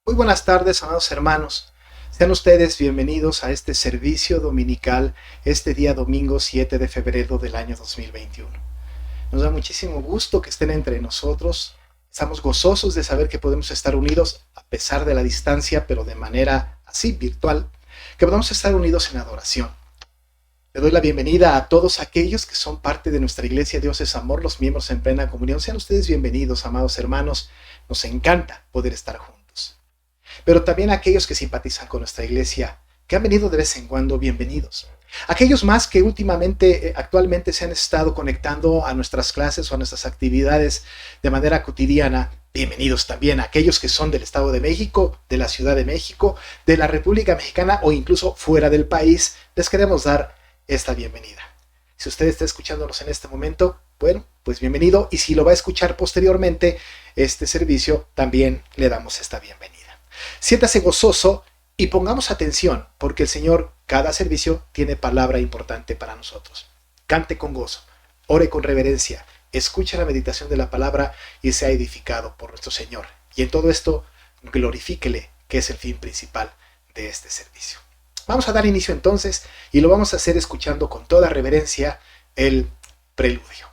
Muy buenas tardes, amados hermanos. Sean ustedes bienvenidos a este servicio dominical, este día domingo 7 de febrero del año 2021. Nos da muchísimo gusto que estén entre nosotros. Estamos gozosos de saber que podemos estar unidos a pesar de la distancia, pero de manera así virtual, que podamos estar unidos en adoración. Le doy la bienvenida a todos aquellos que son parte de nuestra iglesia Dios es Amor, los miembros en plena comunión. Sean ustedes bienvenidos, amados hermanos. Nos encanta poder estar juntos. Pero también aquellos que simpatizan con nuestra iglesia, que han venido de vez en cuando, bienvenidos. Aquellos más que actualmente se han estado conectando a nuestras clases o a nuestras actividades de manera cotidiana, bienvenidos también. Aquellos que son del Estado de México, de la Ciudad de México, de la República Mexicana o incluso fuera del país, les queremos dar esta bienvenida. Si usted está escuchándonos en este momento, bueno, pues bienvenido. Y si lo va a escuchar posteriormente, este servicio, también le damos esta bienvenida. Siéntase gozoso y pongamos atención, porque el Señor, cada servicio, tiene palabra importante para nosotros. Cante con gozo, ore con reverencia, escuche la meditación de la palabra y sea edificado por nuestro Señor. Y en todo esto, glorifíquele, que es el fin principal de este servicio. Vamos a dar inicio entonces y lo vamos a hacer escuchando con toda reverencia el preludio.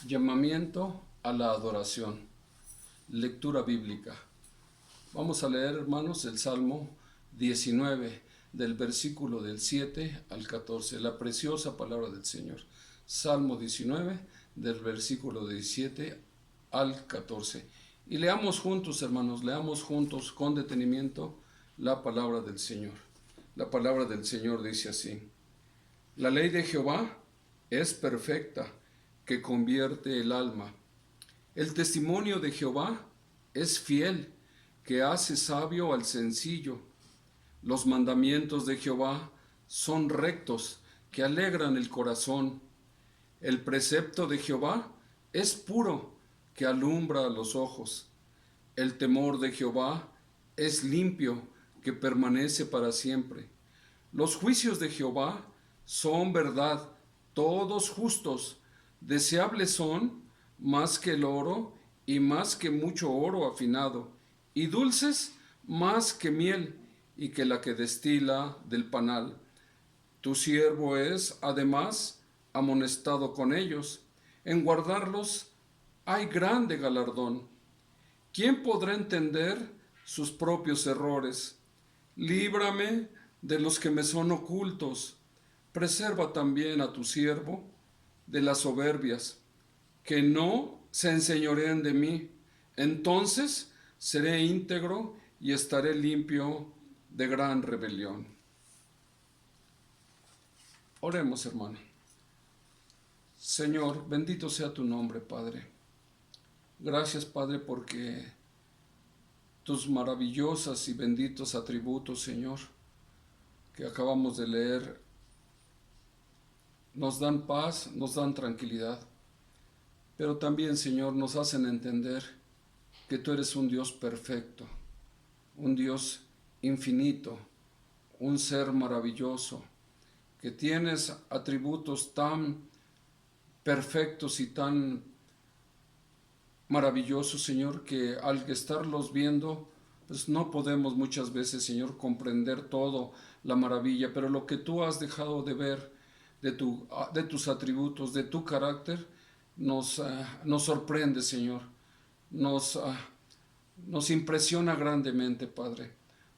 Llamamiento a la adoración. Lectura bíblica. Vamos a leer, hermanos, el Salmo 19, del versículo del 7 al 14, la preciosa palabra del Señor. Salmo 19, del versículo 17 al 14. Y leamos juntos, hermanos, leamos juntos con detenimiento la palabra del Señor. La palabra del Señor dice así: La ley de Jehová es perfecta, que convierte el alma. El testimonio de Jehová es fiel, que hace sabio al sencillo. Los mandamientos de Jehová son rectos, que alegran el corazón. El precepto de Jehová es puro, que alumbra los ojos. El temor de Jehová es limpio, que permanece para siempre. Los juicios de Jehová son verdad, todos justos. Deseables son más que el oro y más que mucho oro afinado, y dulces más que miel y que la que destila del panal. Tu siervo es, además, amonestado con ellos. En guardarlos hay grande galardón. ¿Quién podrá entender sus propios errores. Líbrame de los que me son ocultos. Preserva también a tu siervo de las soberbias, que no se enseñoreen de mí. Entonces seré íntegro y estaré limpio de gran rebelión. Oremos, hermano. Señor, bendito sea tu nombre, Padre. Gracias, Padre, porque tus maravillosas y benditos atributos, Señor, que acabamos de leer, nos dan paz, nos dan tranquilidad, pero también, Señor, nos hacen entender que tú eres un Dios perfecto, un Dios infinito, un ser maravilloso, que tienes atributos tan perfectos y tan maravillosos, Señor, que al estarlos viendo, pues no podemos muchas veces, Señor, comprender todo la maravilla, pero lo que tú has dejado de ver de tus atributos, de tu carácter, nos sorprende, Señor, nos impresiona grandemente, Padre,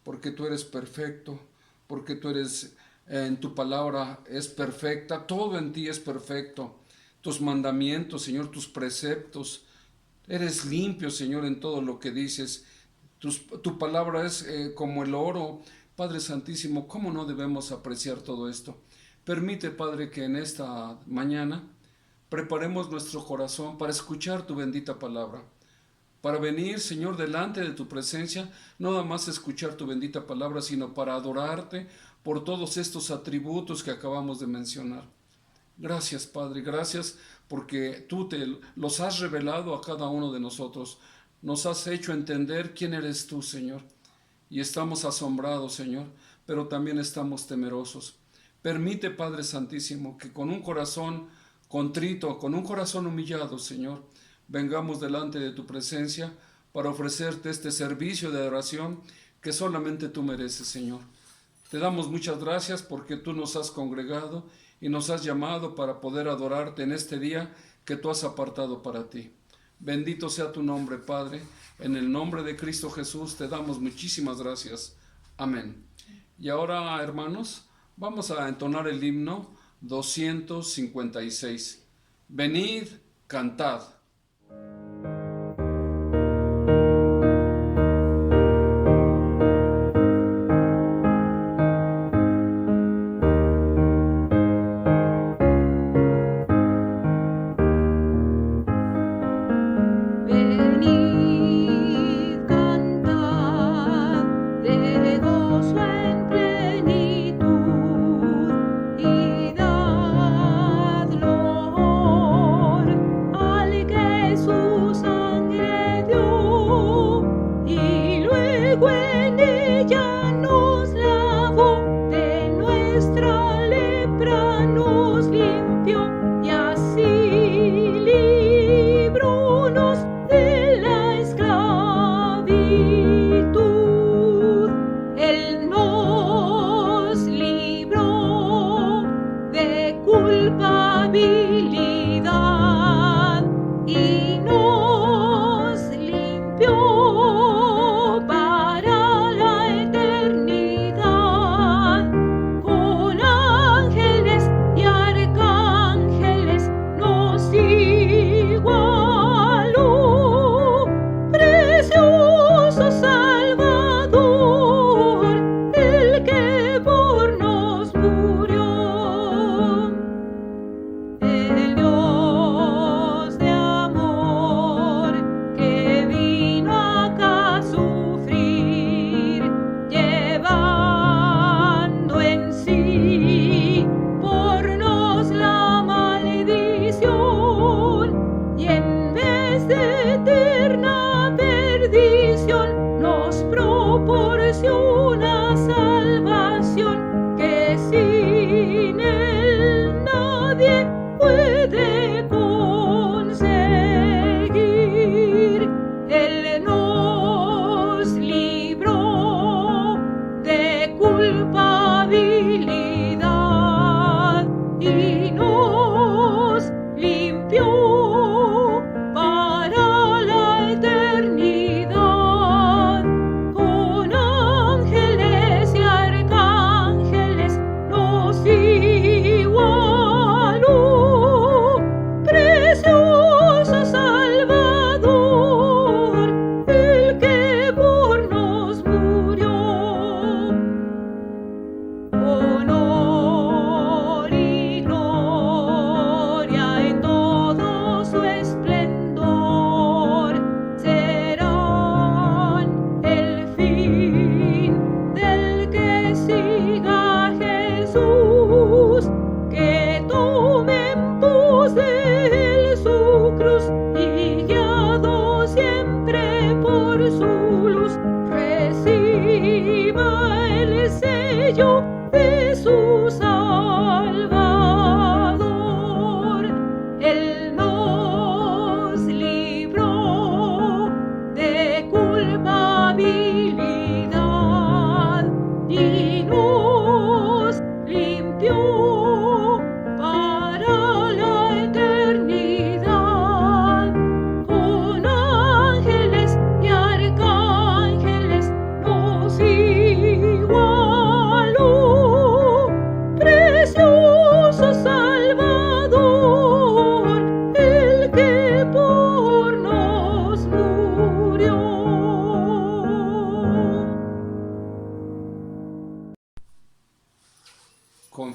porque tú eres perfecto, porque tú eres, en tu palabra es perfecta, todo en ti es perfecto, tus mandamientos, Señor, tus preceptos, eres limpio, Señor, en todo lo que dices, tu palabra es como el oro. Padre Santísimo, ¿cómo no debemos apreciar todo esto? Permite, Padre, que en esta mañana preparemos nuestro corazón para escuchar tu bendita palabra, para venir, Señor, delante de tu presencia, no nada más escuchar tu bendita palabra, sino para adorarte por todos estos atributos que acabamos de mencionar. Gracias, Padre, gracias porque tú los has revelado a cada uno de nosotros. Nos has hecho entender quién eres tú, Señor. Y estamos asombrados, Señor, pero también estamos temerosos. Permite, Padre Santísimo, que con un corazón contrito, con un corazón humillado, Señor, vengamos delante de tu presencia para ofrecerte este servicio de adoración que solamente tú mereces, Señor. Te damos muchas gracias porque tú nos has congregado y nos has llamado para poder adorarte en este día que tú has apartado para ti. Bendito sea tu nombre, Padre. En el nombre de Cristo Jesús te damos muchísimas gracias. Amén. Y ahora, hermanos, vamos a entonar el himno 256. Venid, cantad. Y dad gloria al que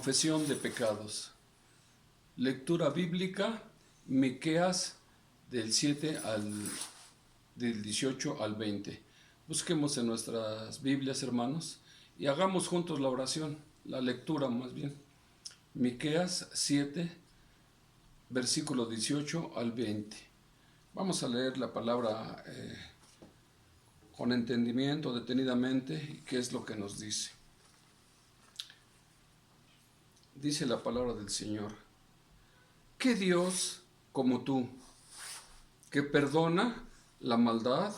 confesión de pecados. Lectura bíblica, Miqueas del 18 al 20. Busquemos en nuestras Biblias, hermanos, y hagamos juntos la oración, la lectura más bien. Miqueas 7, versículo 18 al 20. Vamos a leer la palabra con entendimiento, detenidamente, qué es lo que nos dice. Dice la palabra del Señor: ¿qué Dios como tú, que perdona la maldad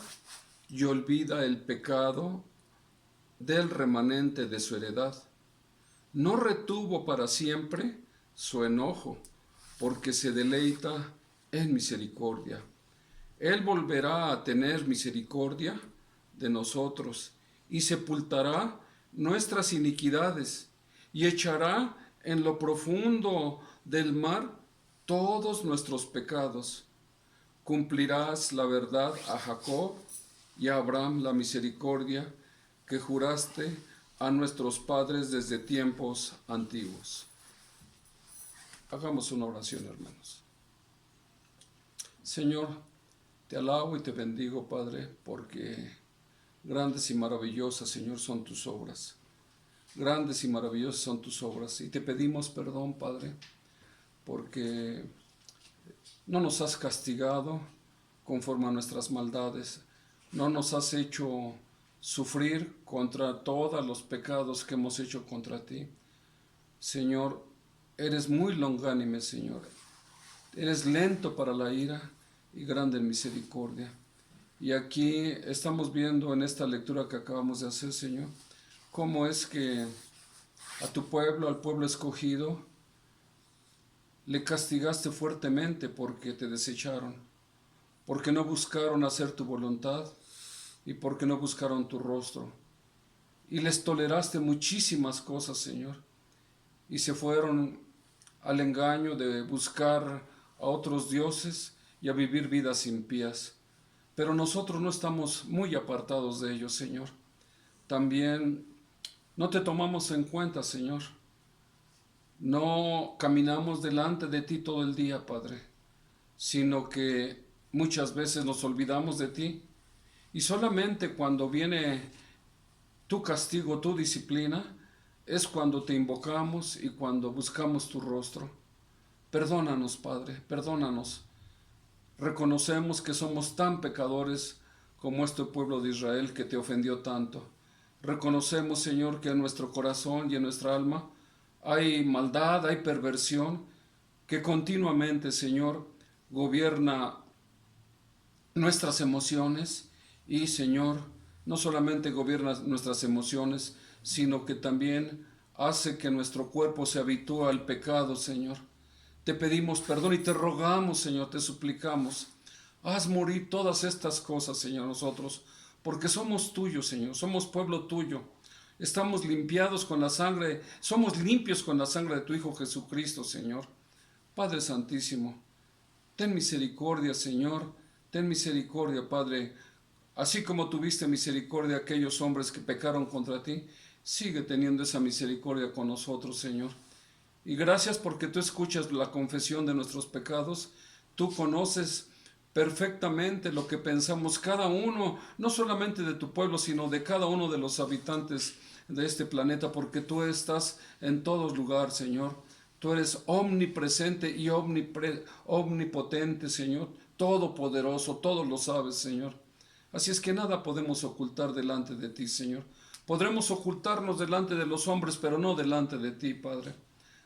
y olvida el pecado del remanente de su heredad? No retuvo para siempre su enojo, porque se deleita en misericordia. Él volverá a tener misericordia de nosotros y sepultará nuestras iniquidades y echará en lo profundo del mar todos nuestros pecados. Cumplirás la verdad a Jacob y a Abraham la misericordia que juraste a nuestros padres desde tiempos antiguos. Hagamos una oración, hermanos. Señor, te alabo y te bendigo, Padre, porque grandes y maravillosas, Señor, son tus obras. Grandes y maravillosas son tus obras. Y te pedimos perdón, Padre, porque no nos has castigado conforme a nuestras maldades. No nos has hecho sufrir contra todos los pecados que hemos hecho contra ti. Señor, eres muy longánime, Señor. Eres lento para la ira y grande en misericordia. Y aquí estamos viendo en esta lectura que acabamos de hacer, Señor, cómo es que a tu pueblo, al pueblo escogido, le castigaste fuertemente porque te desecharon, porque no buscaron hacer tu voluntad y porque no buscaron tu rostro. Y les toleraste muchísimas cosas, Señor, y se fueron al engaño de buscar a otros dioses y a vivir vidas impías. Pero nosotros no estamos muy apartados de ellos, Señor. También no te tomamos en cuenta, Señor. No caminamos delante de ti todo el día, Padre, sino que muchas veces nos olvidamos de ti. Y solamente cuando viene tu castigo, tu disciplina, es cuando te invocamos y cuando buscamos tu rostro. Perdónanos, Padre, perdónanos. Reconocemos que somos tan pecadores como este pueblo de Israel que te ofendió tanto. Reconocemos, Señor, que en nuestro corazón y en nuestra alma hay maldad, hay perversión, que continuamente, Señor, gobierna nuestras emociones y, Señor, no solamente gobierna nuestras emociones, sino que también hace que nuestro cuerpo se habitúe al pecado, Señor. Te pedimos perdón y te rogamos, Señor, te suplicamos, haz morir todas estas cosas, Señor, nosotros, porque somos tuyos, Señor, somos pueblo tuyo. Estamos limpiados con la sangre, somos limpios con la sangre de tu Hijo Jesucristo, Señor. Padre Santísimo, ten misericordia, Señor, ten misericordia, Padre. Así como tuviste misericordia de aquellos hombres que pecaron contra ti, sigue teniendo esa misericordia con nosotros, Señor. Y gracias porque tú escuchas la confesión de nuestros pecados. Tú conoces perfectamente lo que pensamos cada uno, no solamente de tu pueblo, sino de cada uno de los habitantes de este planeta, porque tú estás en todos lugares, Señor. Tú eres omnipresente y omnipotente, Señor, todopoderoso, todo lo sabes, Señor. Así es que nada podemos ocultar delante de ti, Señor. Podremos ocultarnos delante de los hombres, pero no delante de ti, Padre.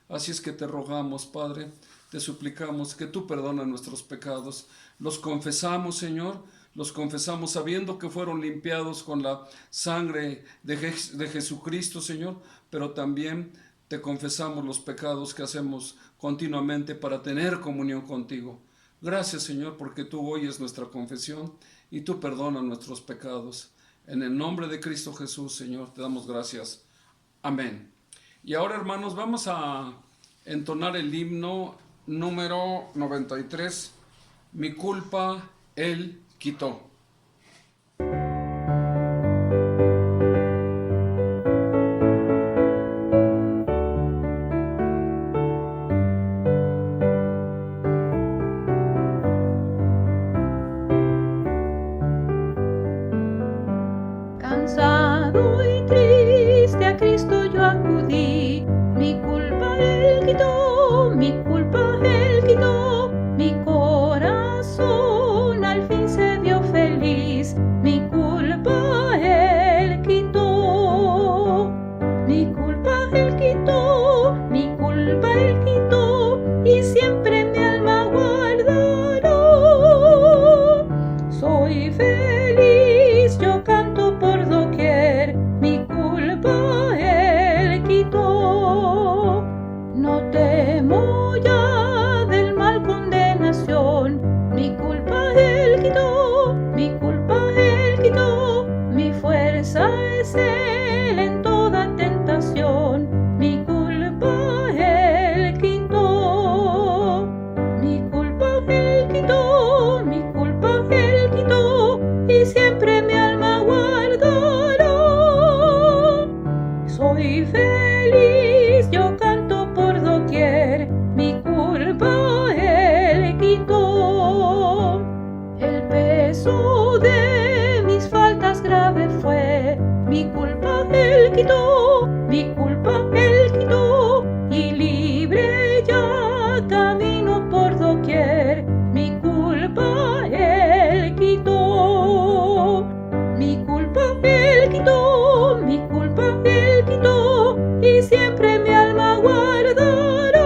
Así es que te rogamos, Padre, te suplicamos que tú perdones nuestros pecados. Los confesamos, Señor, los confesamos sabiendo que fueron limpiados con la sangre de Jesucristo, Señor, pero también te confesamos los pecados que hacemos continuamente para tener comunión contigo. Gracias, Señor, porque tú oyes nuestra confesión y tú perdonas nuestros pecados. En el nombre de Cristo Jesús, Señor, te damos gracias. Amén. Y ahora, hermanos, vamos a entonar el himno número 93, Mi culpa Él quitó. corazón al fin se vio feliz, mi culpa él quitó, mi culpa él quitó, mi culpa él quitó, y siempre mi alma guardará. Soy feliz, yo canto por doquier, mi culpa él quitó. No temo ya del mal condenación, mi culpa él quitó, mi culpa él quitó, mi fuerza es él en toda tentación, mi culpa él quitó, mi culpa él quitó, mi culpa él quitó, y siempre mi alma guardará. Soy feliz, yo canto por doquier, mi culpa él quitó. El peso de mis faltas grave fue, mi culpa él quitó, mi culpa él quitó, y libre ya camino por doquier, mi culpa él quitó, mi culpa él quitó, mi culpa él quitó, y siempre mi alma guardará.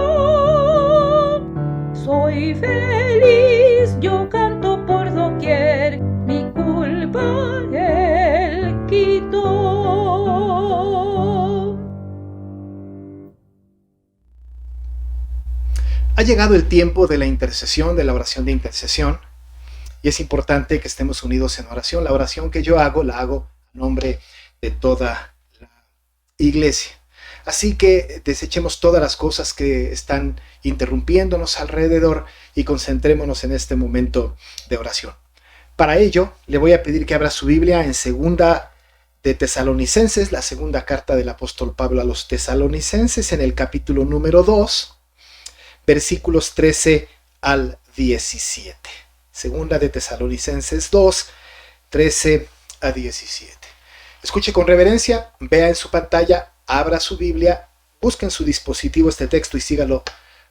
Soy feliz, yo canto por doquier, mi culpa él quitó. Ha llegado el tiempo de la intercesión, de la oración de intercesión, y es importante que estemos unidos en oración. La oración que yo hago, la hago a nombre de toda la iglesia. Así que desechemos todas las cosas que están interrumpiéndonos alrededor y concentrémonos en este momento de oración. Para ello, le voy a pedir que abra su Biblia en Segunda de Tesalonicenses, la segunda carta del apóstol Pablo a los Tesalonicenses, en el capítulo número 2, versículos 13 al 17. Segunda de Tesalonicenses 2, 13 a 17. Escuche con reverencia, vea en su pantalla, abra su Biblia, busque en su dispositivo este texto y sígalo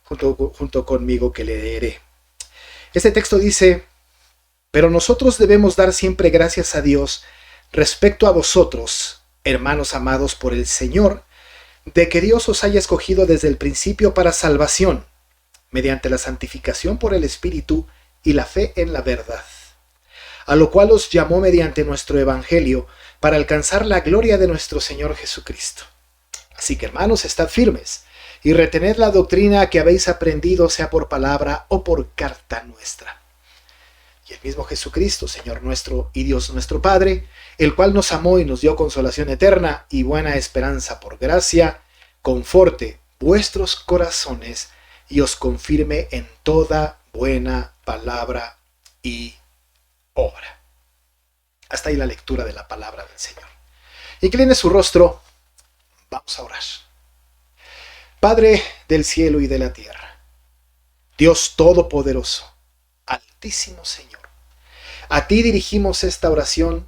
junto conmigo que le leeré. Este texto dice: pero nosotros debemos dar siempre gracias a Dios respecto a vosotros, hermanos amados por el Señor, de que Dios os haya escogido desde el principio para salvación, mediante la santificación por el Espíritu y la fe en la verdad, a lo cual os llamó mediante nuestro Evangelio para alcanzar la gloria de nuestro Señor Jesucristo. Así que, hermanos, estad firmes y retened la doctrina que habéis aprendido, sea por palabra o por carta nuestra. Y el mismo Jesucristo, Señor nuestro y Dios nuestro Padre, el cual nos amó y nos dio consolación eterna y buena esperanza por gracia, conforte vuestros corazones y os confirme en toda buena palabra y obra. Hasta ahí la lectura de la palabra del Señor. Incline su rostro, vamos a orar. Padre del cielo y de la tierra, Dios todopoderoso, altísimo Señor, a ti dirigimos esta oración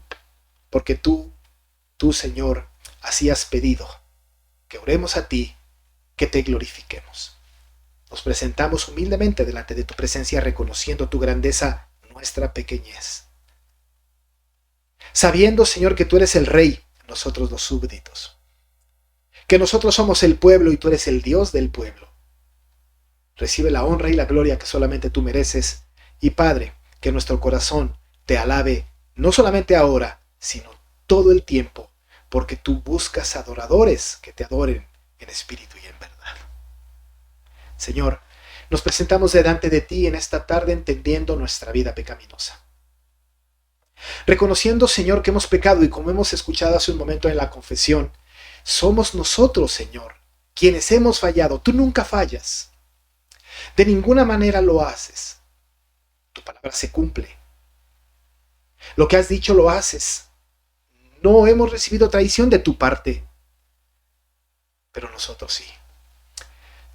porque tú, Señor, así has pedido que oremos a ti, que te glorifiquemos. Nos presentamos humildemente delante de tu presencia, reconociendo tu grandeza, nuestra pequeñez. Sabiendo, Señor, que tú eres el Rey, nosotros los súbditos. Que nosotros somos el pueblo y tú eres el Dios del pueblo. Recibe la honra y la gloria que solamente tú mereces. Y Padre, que nuestro corazón te alabe, no solamente ahora, sino todo el tiempo, porque tú buscas adoradores que te adoren en espíritu y en verdad. Señor, nos presentamos delante de ti en esta tarde entendiendo nuestra vida pecaminosa. Reconociendo, Señor, que hemos pecado y como hemos escuchado hace un momento en la confesión, somos nosotros, Señor, quienes hemos fallado. Tú nunca fallas. De ninguna manera lo haces. Tu palabra se cumple. Lo que has dicho lo haces. No hemos recibido traición de tu parte, pero nosotros sí.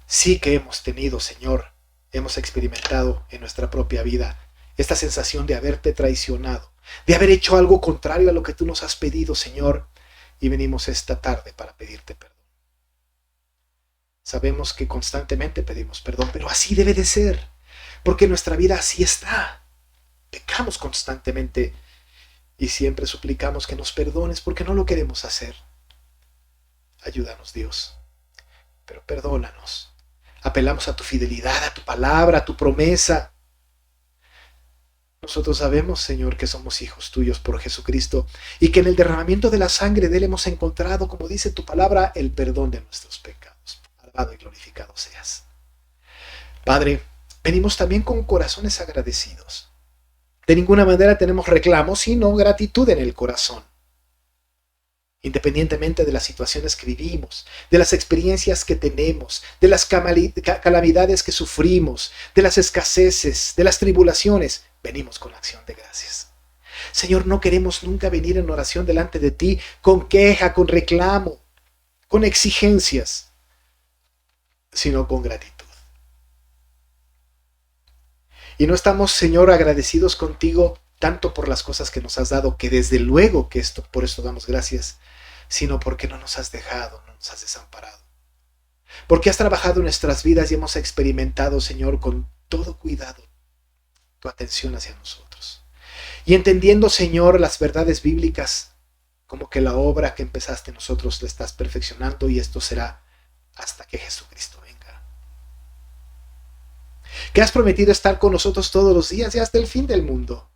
Sí que hemos tenido, Señor, hemos experimentado en nuestra propia vida esta sensación de haberte traicionado, de haber hecho algo contrario a lo que tú nos has pedido, Señor, y venimos esta tarde para pedirte perdón. Sabemos que constantemente pedimos perdón, pero así debe de ser, porque nuestra vida así está. pecamos constantemente y siempre suplicamos que nos perdones porque no lo queremos hacer. Ayúdanos, Dios, pero perdónanos. Apelamos a tu fidelidad, a tu palabra, a tu promesa. Nosotros sabemos, Señor, que somos hijos tuyos por Jesucristo y que en el derramamiento de la sangre de Él hemos encontrado, como dice tu palabra, el perdón de nuestros pecados. Alabado y glorificado seas. Padre, venimos también con corazones agradecidos. De ninguna manera tenemos reclamos, sino gratitud en el corazón. Independientemente de las situaciones que vivimos, de las experiencias que tenemos, de las calamidades que sufrimos, de las escaseces, de las tribulaciones, venimos con acción de gracias. Señor, no queremos nunca venir en oración delante de ti con queja, con reclamo, con exigencias, sino con gratitud. Y no estamos, Señor, agradecidos contigo tanto por las cosas que nos has dado, que desde luego que por esto damos gracias, sino porque no nos has dejado, no nos has desamparado. Porque has trabajado en nuestras vidas y hemos experimentado, Señor, con todo cuidado, tu atención hacia nosotros. Y entendiendo, Señor, las verdades bíblicas, como que la obra que empezaste en nosotros la estás perfeccionando y esto será hasta que Jesucristo venga. Que has prometido estar con nosotros todos los días y hasta el fin del mundo.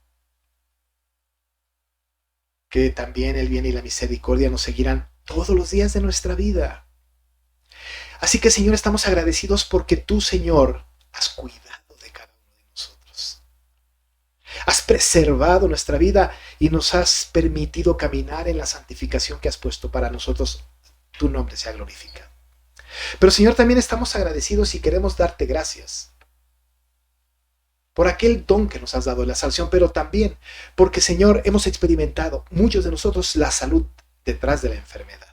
Que también el bien y la misericordia nos seguirán todos los días de nuestra vida. Así que, Señor, estamos agradecidos porque tú, Señor, has cuidado de cada uno de nosotros. Has preservado nuestra vida y nos has permitido caminar en la santificación que has puesto para nosotros. Tu nombre sea glorificado. Pero, Señor, también estamos agradecidos y queremos darte gracias por aquel don que nos has dado de la salvación, pero también porque, Señor, hemos experimentado, muchos de nosotros, la salud detrás de la enfermedad,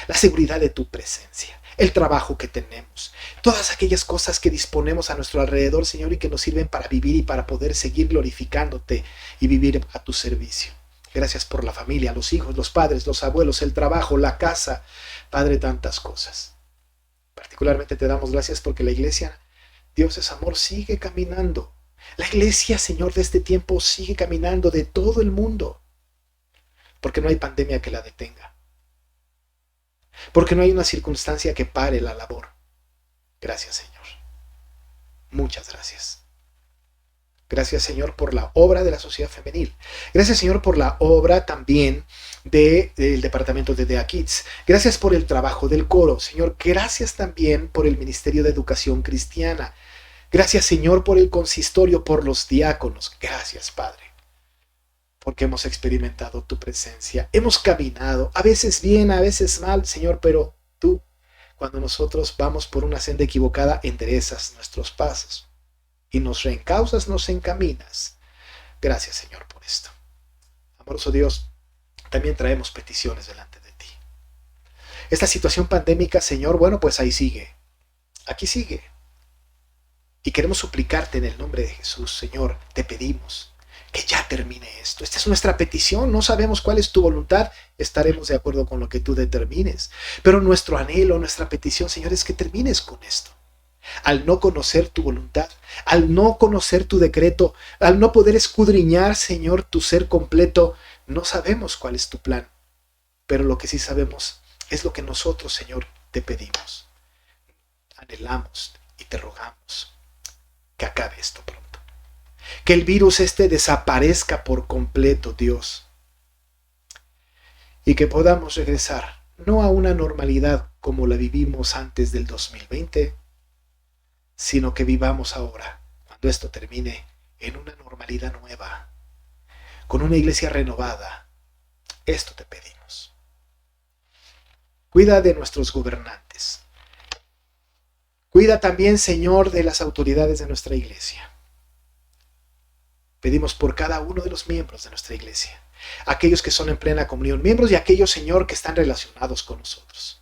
la seguridad de tu presencia, el trabajo que tenemos, todas aquellas cosas que disponemos a nuestro alrededor, Señor, y que nos sirven para vivir y para poder seguir glorificándote y vivir a tu servicio. Gracias por la familia, los hijos, los padres, los abuelos, el trabajo, la casa, Padre, tantas cosas. Particularmente te damos gracias porque la iglesia, Dios es amor, sigue caminando. La iglesia, Señor, de este tiempo sigue caminando de todo el mundo. Porque no hay pandemia que la detenga. Porque no hay una circunstancia que pare la labor. Gracias, Señor. Muchas gracias. Gracias, Señor, por la obra de la sociedad femenil. Gracias, Señor, por la obra también del departamento de DEA Kids. Gracias por el trabajo del coro. Señor, gracias también por el Ministerio de Educación Cristiana. Gracias, Señor, por el consistorio, por los diáconos. Gracias, Padre, porque hemos experimentado tu presencia. Hemos caminado, a veces bien, a veces mal, Señor, pero tú, cuando nosotros vamos por una senda equivocada, enderezas nuestros pasos y nos reencauzas, nos encaminas. Gracias, Señor, por esto. Amoroso Dios, también traemos peticiones delante de ti. Esta situación pandémica, Señor, bueno, pues ahí sigue. Aquí sigue. Y queremos suplicarte en el nombre de Jesús, Señor, te pedimos que ya termine esto. Esta es nuestra petición, no sabemos cuál es tu voluntad, estaremos de acuerdo con lo que tú determines. Pero nuestro anhelo, nuestra petición, Señor, es que termines con esto. Al no conocer tu voluntad, al no conocer tu decreto, al no poder escudriñar, Señor, tu ser completo, no sabemos cuál es tu plan. Pero lo que sí sabemos es lo que nosotros, Señor, te pedimos. Anhelamos y te rogamos que acabe esto pronto. Que el virus desaparezca por completo, Dios. Y que podamos regresar, no a una normalidad como la vivimos antes del 2020, sino que vivamos ahora, cuando esto termine, en una normalidad nueva, con una iglesia renovada. Esto te pedimos. Cuida de nuestros gobernantes. Cuida también, Señor, de las autoridades de nuestra iglesia. Pedimos por cada uno de los miembros de nuestra iglesia, aquellos que son en plena comunión, miembros y aquellos, Señor, que están relacionados con nosotros.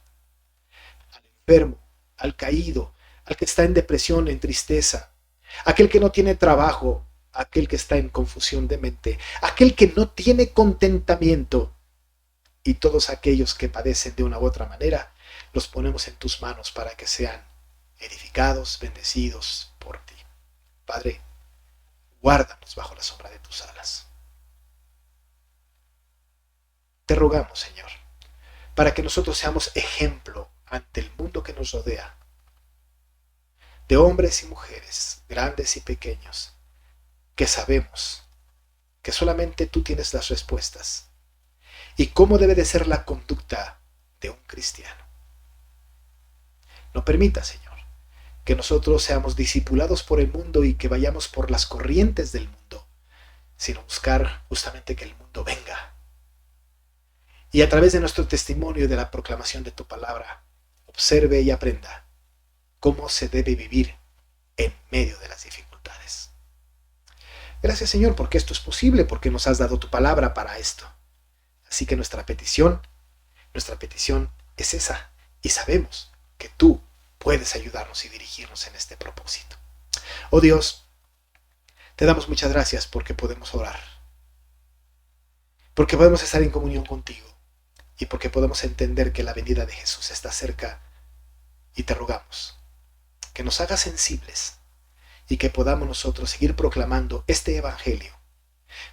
Al enfermo, al caído, al que está en depresión, en tristeza, aquel que no tiene trabajo, aquel que está en confusión de mente, aquel que no tiene contentamiento, y todos aquellos que padecen de una u otra manera, los ponemos en tus manos para que sean edificados, bendecidos por ti. Padre, Guárdanos bajo la sombra de tus alas. Te rogamos, Señor, para que nosotros seamos ejemplo ante el mundo que nos rodea, de hombres y mujeres, grandes y pequeños, que sabemos que solamente tú tienes las respuestas y cómo debe de ser la conducta de un cristiano. No permita, Señor, que nosotros seamos discipulados por el mundo y que vayamos por las corrientes del mundo, sino buscar justamente que el mundo venga. Y a través de nuestro testimonio y de la proclamación de tu palabra, observe y aprenda cómo se debe vivir en medio de las dificultades. Gracias, Señor, porque esto es posible, porque nos has dado tu palabra para esto. Así que nuestra petición es esa, y sabemos que tú puedes ayudarnos y dirigirnos en este propósito. Oh Dios, te damos muchas gracias porque podemos orar, porque podemos estar en comunión contigo y porque podemos entender que la venida de Jesús está cerca, y te rogamos que nos hagas sensibles y que podamos nosotros seguir proclamando este evangelio,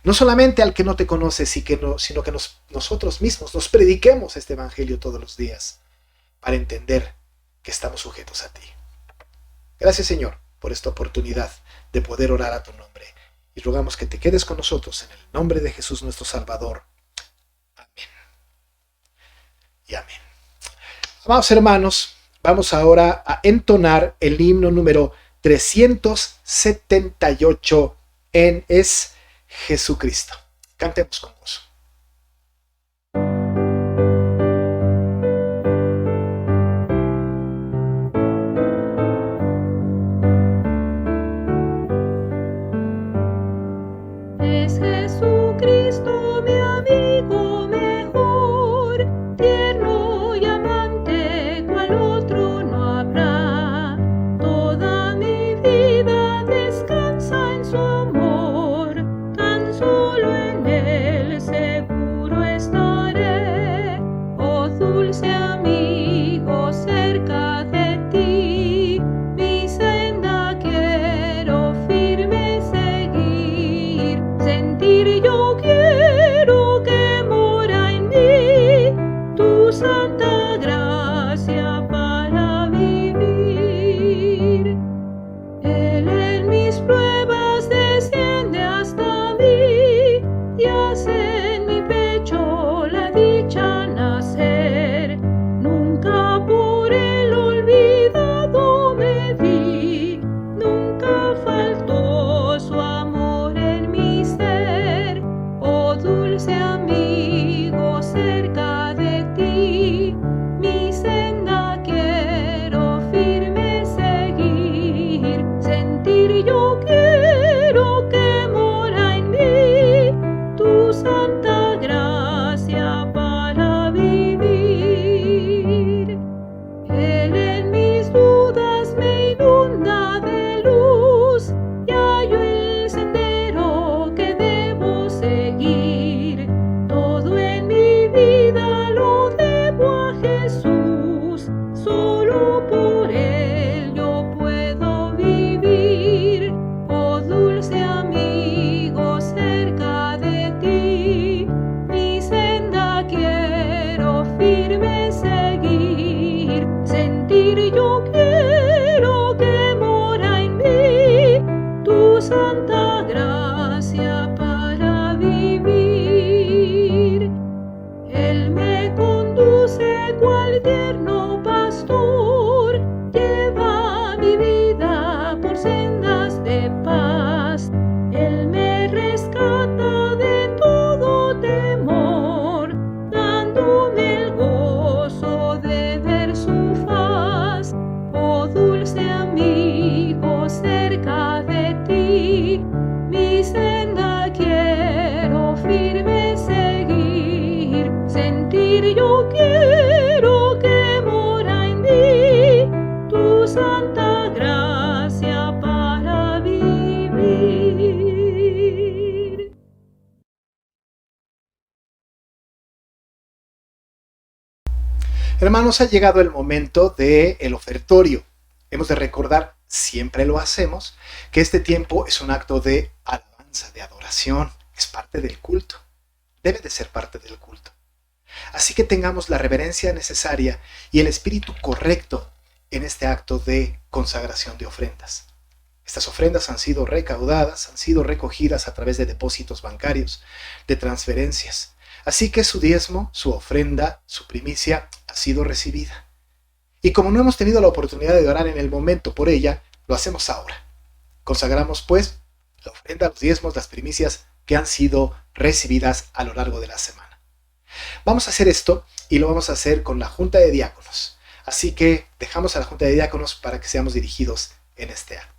no solamente al que no te conoce, sino que nosotros mismos nos prediquemos este evangelio todos los días para entender que estamos sujetos a ti. Gracias, Señor, por esta oportunidad de poder orar a tu nombre, y rogamos que te quedes con nosotros en el nombre de Jesús nuestro Salvador. Amén y amén. Amados hermanos, vamos ahora a entonar el himno número 378 en Es Jesucristo. Cantemos con gozo. Es Jesucristo mi amigo mejor, tierno y amante, cual otro no habrá. Toda mi vida descansa en su amor, tan solo en él seguro estaré. Oh dulce amigo, cerca de ti, mi senda quiero firme seguir. Sentir yo quiero que mora en mí tu santa gracia para vivir. Él en mis pruebas desciende hasta mí y hace en mi pecho la dicha nacer. Nunca por el olvidado me vi, nunca faltó su amor en mi ser. Oh dulce amigo, cerca de ti, mi senda quiero firme seguir. Sentir yo quiero que mora en mí tu santa gracia para vivir. Él en mis dudas me inunda de luz y hallo el sendero que debo seguir. Todo en mi vida lo debo a Jesús, solo por él yo puedo vivir. Oh dulce amigo, cerca de ti, mi senda quiero firme seguir. Sentir yo quiero que mora en mí tu santa gracia para vivir. Él me conduce cual tierno pastor, lleva mi vida por sendas de paz. Él me rescata de todo temor, dándome el gozo de ver su faz. Oh dulce amigo, cerca de ti, mi senda quiero firme seguir. Sentir yo quiero que mora en mí tu santa gracia para vivir. Hermanos, ha llegado el momento del ofertorio. hemos de recordar, siempre lo hacemos, que este tiempo es un acto de alabanza, de adoración, es parte del culto, debe de ser parte del culto. Así que tengamos la reverencia necesaria y el espíritu correcto en este acto de consagración de ofrendas. Estas ofrendas han sido recaudadas, han sido recogidas a través de depósitos bancarios, de transferencias. Así que su diezmo, su ofrenda, su primicia ha sido recibida. Y como no hemos tenido la oportunidad de orar en el momento por ella, lo hacemos ahora. Consagramos pues la ofrenda, los diezmos, las primicias que han sido recibidas a lo largo de la semana. Vamos a hacer esto y lo vamos a hacer con la Junta de Diáconos. Así que dejamos a la Junta de Diáconos para que seamos dirigidos en este acto.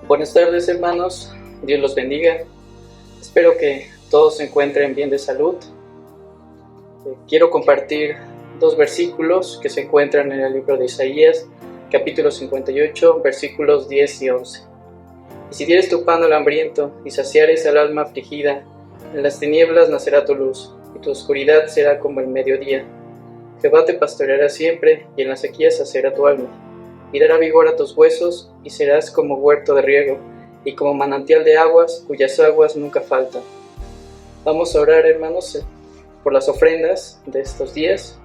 Buenas tardes, hermanos, Dios los bendiga. Espero que todos se encuentren bien de salud. Quiero compartir 2 versículos que se encuentran en el libro de Isaías, capítulo 58, versículos 10 y 11. Y si dieres tu pan al hambriento y saciares al alma afligida, en las tinieblas nacerá tu luz, y tu oscuridad será como el mediodía. Jehová te pastoreará siempre, y en la sequía saciará tu alma. Y dará vigor a tus huesos, y serás como huerto de riego, y como manantial de aguas, cuyas aguas nunca faltan. Vamos a orar, hermanos, por las ofrendas de estos días.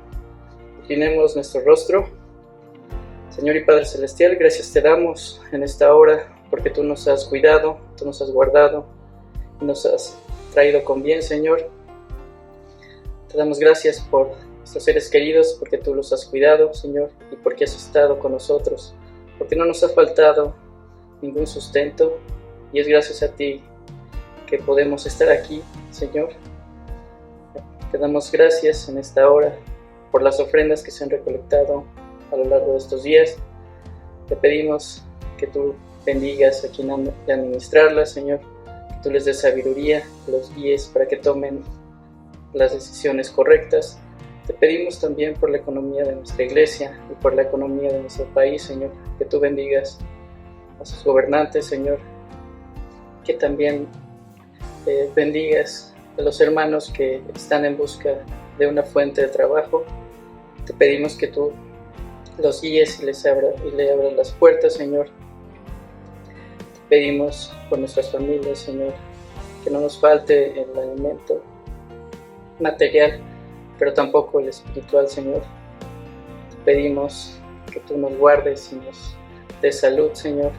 Inclinemos nuestro rostro. Señor y Padre Celestial, gracias te damos en esta hora, porque tú nos has cuidado, tú nos has guardado, y nos has traído con bien, Señor. Te damos gracias por nuestros seres queridos, porque tú los has cuidado, Señor, y porque has estado con nosotros, porque no nos ha faltado ningún sustento, y es gracias a ti que podemos estar aquí, Señor. Te damos gracias en esta hora por las ofrendas que se han recolectado a lo largo de estos días. Te pedimos que tú bendigas a quien han de administrarlas, Señor, que tú les des sabiduría, los guíes para que tomen las decisiones correctas. Te pedimos también por la economía de nuestra iglesia y por la economía de nuestro país, Señor, que tú bendigas a sus gobernantes, Señor, que también bendigas a los hermanos que están en busca de una fuente de trabajo. Te pedimos que tú los guíes y le abras las puertas, Señor. Te pedimos por nuestras familias, Señor, que no nos falte el alimento material, pero tampoco el espiritual, Señor. Te pedimos que tú nos guardes y nos des salud, Señor.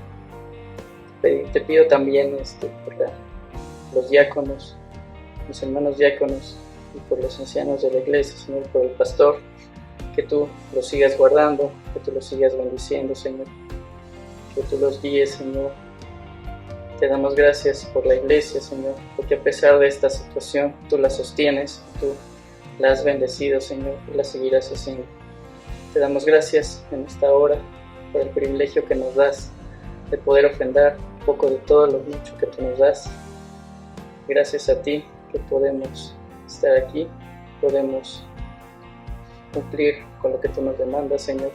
Te pido también por los diáconos, mis hermanos diáconos, y por los ancianos de la iglesia, Señor, por el pastor, que tú los sigas guardando, que tú los sigas bendiciendo, Señor, que tú los guíes, Señor. Te damos gracias por la iglesia, Señor, porque a pesar de esta situación, tú la sostienes, tú la has bendecido, Señor, y la seguirás haciendo. Te damos gracias en esta hora por el privilegio que nos das de poder ofrendar un poco de todo lo mucho que tú nos das. Gracias a ti que podemos estar aquí, podemos cumplir con lo que tú nos demandas, Señor.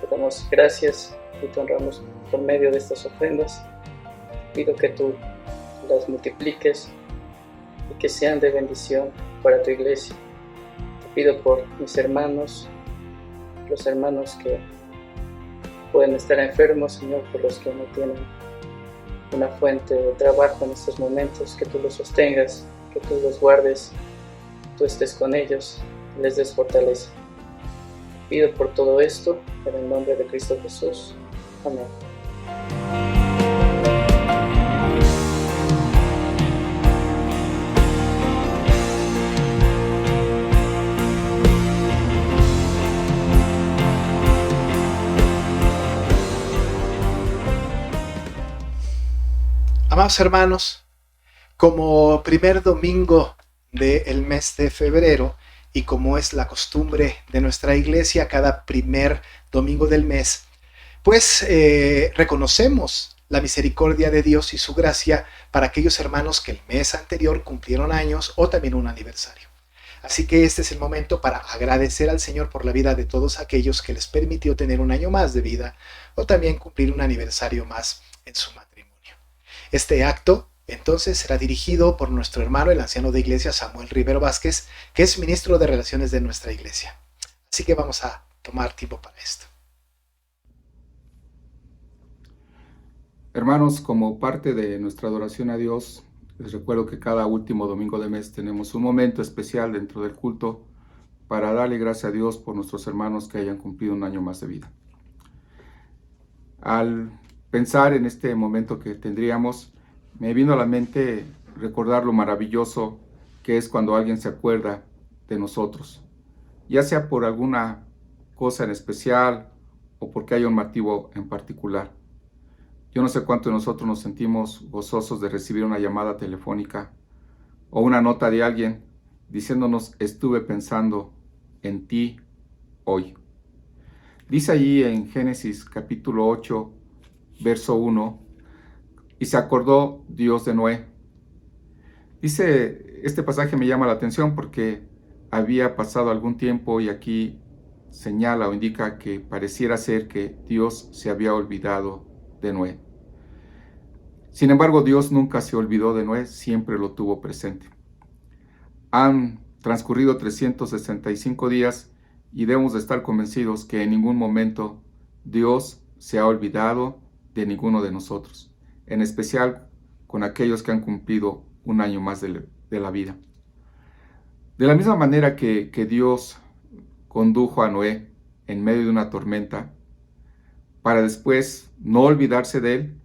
Te damos gracias y te honramos por medio de estas ofrendas. Pido que tú las multipliques y que sean de bendición para tu iglesia. Te pido por mis hermanos, los hermanos que pueden estar enfermos, Señor, por los que no tienen una fuente de trabajo en estos momentos, que tú los sostengas, que tú los guardes, tú estés con ellos, les des fortaleza. Te pido por todo esto, en el nombre de Cristo Jesús. Amén. Amados hermanos, como primer domingo del mes de febrero y como es la costumbre de nuestra iglesia cada primer domingo del mes, pues reconocemos la misericordia de Dios y su gracia para aquellos hermanos que el mes anterior cumplieron años o también un aniversario. Así que este es el momento para agradecer al Señor por la vida de todos aquellos que les permitió tener un año más de vida o también cumplir un aniversario más en su matrimonio. Este acto entonces será dirigido por nuestro hermano, el anciano de iglesia Samuel Rivero Vázquez, que es ministro de Relaciones de nuestra iglesia. Así que vamos a tomar tiempo para esto. Hermanos, como parte de nuestra adoración a Dios, les recuerdo que cada último domingo de mes tenemos un momento especial dentro del culto para darle gracias a Dios por nuestros hermanos que hayan cumplido un año más de vida. Al pensar en este momento que tendríamos, me vino a la mente recordar lo maravilloso que es cuando alguien se acuerda de nosotros, ya sea por alguna cosa en especial o porque haya un motivo en particular. Yo no sé cuánto de nosotros nos sentimos gozosos de recibir una llamada telefónica o una nota de alguien diciéndonos: estuve pensando en ti hoy. Dice allí en Génesis capítulo 8, verso 1, y se acordó Dios de Noé. Dice, este pasaje me llama la atención porque había pasado algún tiempo y aquí señala o indica que pareciera ser que Dios se había olvidado de Noé. Sin embargo, Dios nunca se olvidó de Noé, siempre lo tuvo presente. Han transcurrido 365 días y debemos de estar convencidos que en ningún momento Dios se ha olvidado de ninguno de nosotros, en especial con aquellos que han cumplido un año más de la vida. De la misma manera que Dios condujo a Noé en medio de una tormenta, para después no olvidarse de él,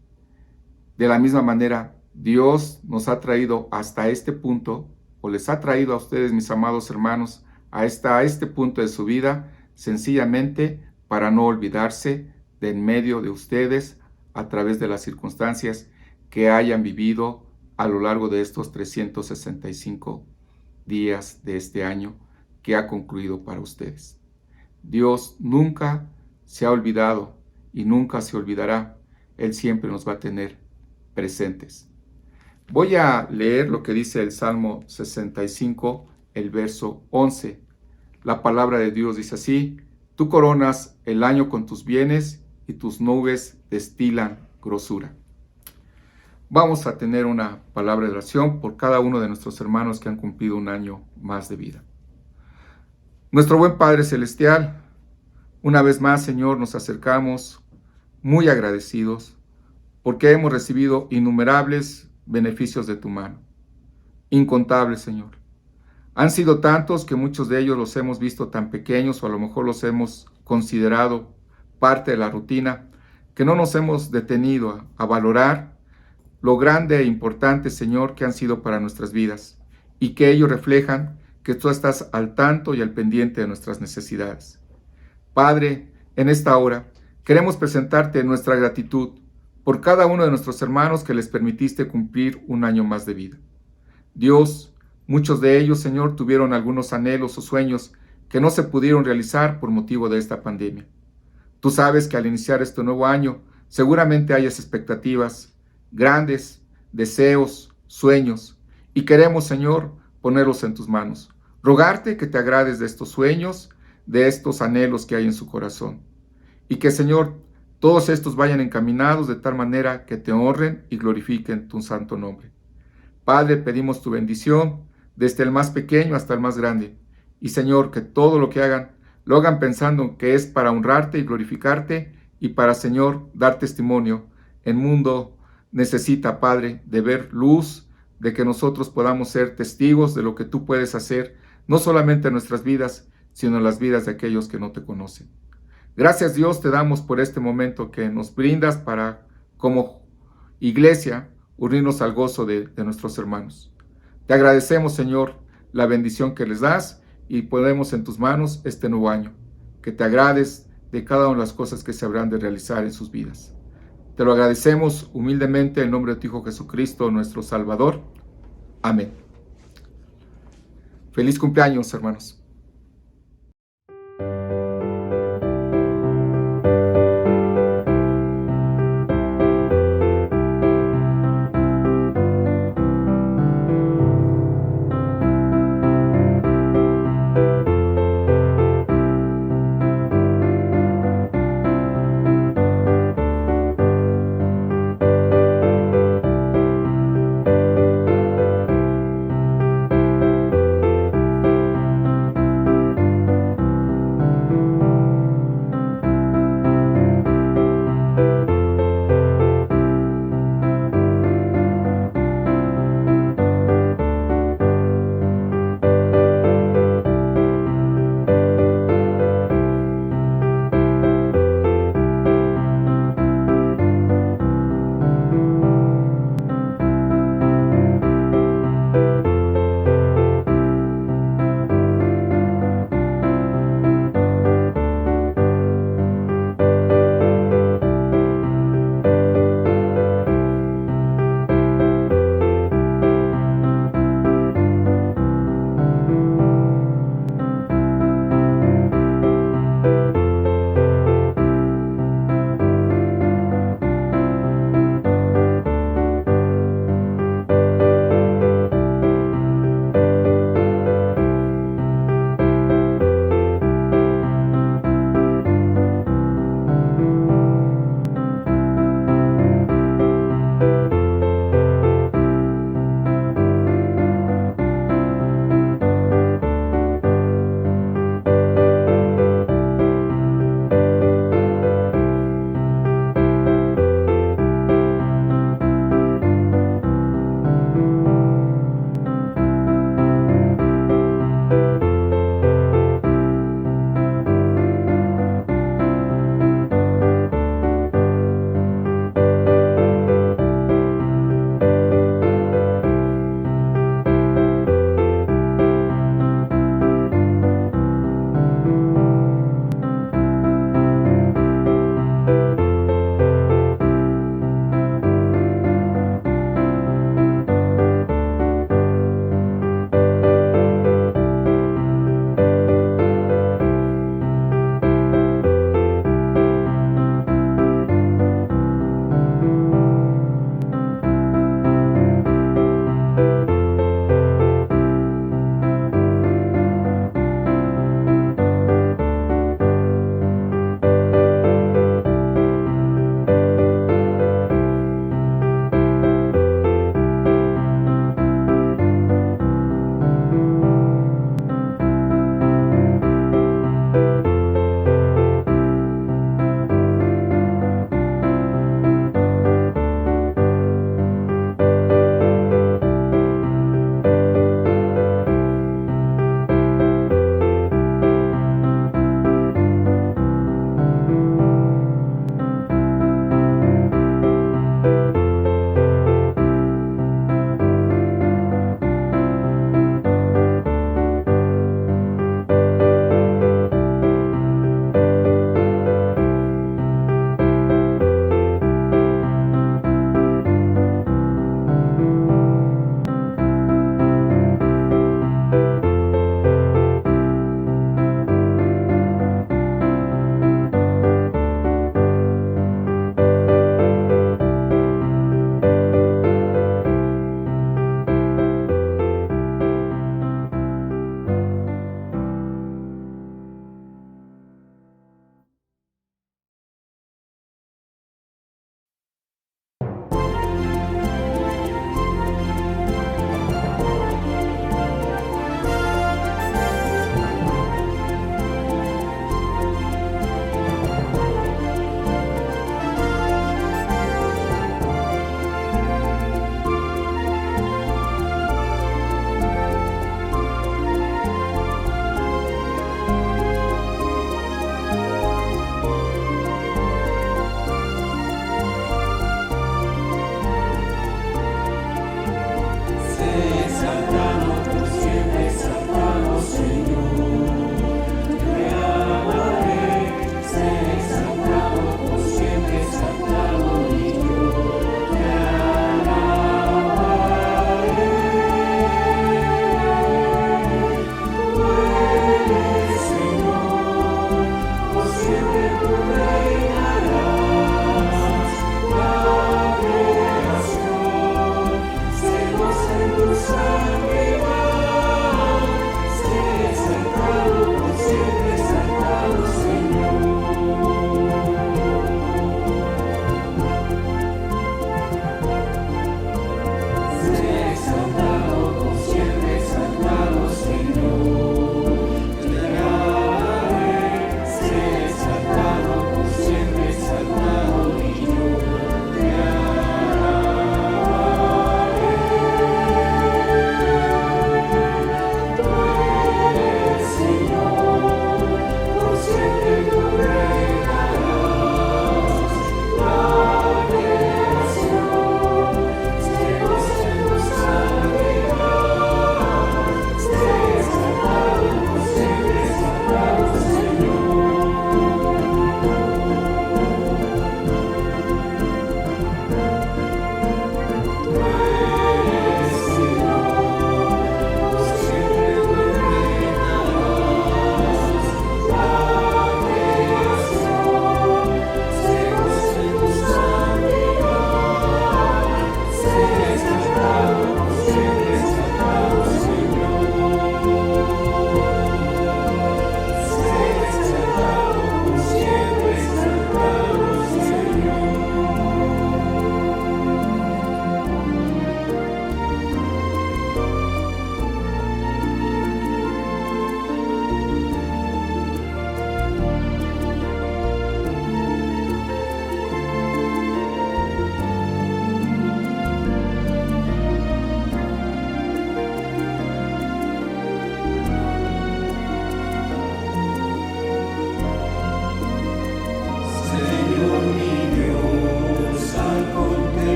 de la misma manera Dios nos ha traído hasta este punto, o les ha traído a ustedes, mis amados hermanos, hasta este punto de su vida, sencillamente para no olvidarse de en medio de ustedes a través de las circunstancias que hayan vivido a lo largo de estos 365 días de este año que ha concluido para ustedes. Dios nunca se ha olvidado y nunca se olvidará. Él siempre nos va a tener presentes. Voy a leer lo que dice el Salmo 65, el verso 11. La palabra de Dios dice así: tú coronas el año con tus bienes y tus nubes destilan grosura. Vamos a tener una palabra de oración por cada uno de nuestros hermanos que han cumplido un año más de vida. Nuestro buen Padre Celestial, una vez más, Señor, nos acercamos muy agradecidos porque hemos recibido innumerables beneficios de tu mano. Incontables, Señor. Han sido tantos que muchos de ellos los hemos visto tan pequeños o a lo mejor los hemos considerado parte de la rutina, que no nos hemos detenido a valorar lo grande e importante, Señor, que han sido para nuestras vidas y que ellos reflejan que tú estás al tanto y al pendiente de nuestras necesidades. Padre, en esta hora queremos presentarte nuestra gratitud por cada uno de nuestros hermanos que les permitiste cumplir un año más de vida. Dios, muchos de ellos, Señor, tuvieron algunos anhelos o sueños que no se pudieron realizar por motivo de esta pandemia. Tú sabes que al iniciar este nuevo año, seguramente hayas expectativas grandes, deseos, sueños, y queremos, Señor, ponerlos en tus manos. Rogarte que te agrades de estos sueños, de estos anhelos que hay en su corazón, y que, Señor, todos estos vayan encaminados de tal manera que te honren y glorifiquen tu santo nombre. Padre, pedimos tu bendición desde el más pequeño hasta el más grande, y, Señor, que todo lo que hagan, lo hagan pensando que es para honrarte y glorificarte, y para, Señor, dar testimonio. El mundo necesita, Padre, de ver luz, de que nosotros podamos ser testigos de lo que tú puedes hacer, no solamente en nuestras vidas, sino en las vidas de aquellos que no te conocen. Gracias, Dios, te damos por este momento que nos brindas para, como iglesia, unirnos al gozo de nuestros hermanos. Te agradecemos, Señor, la bendición que les das y ponemos en tus manos este nuevo año. Que te agrades de cada una de las cosas que se habrán de realizar en sus vidas. Te lo agradecemos humildemente en nombre de tu Hijo Jesucristo, nuestro Salvador. Amén. Feliz cumpleaños, hermanos.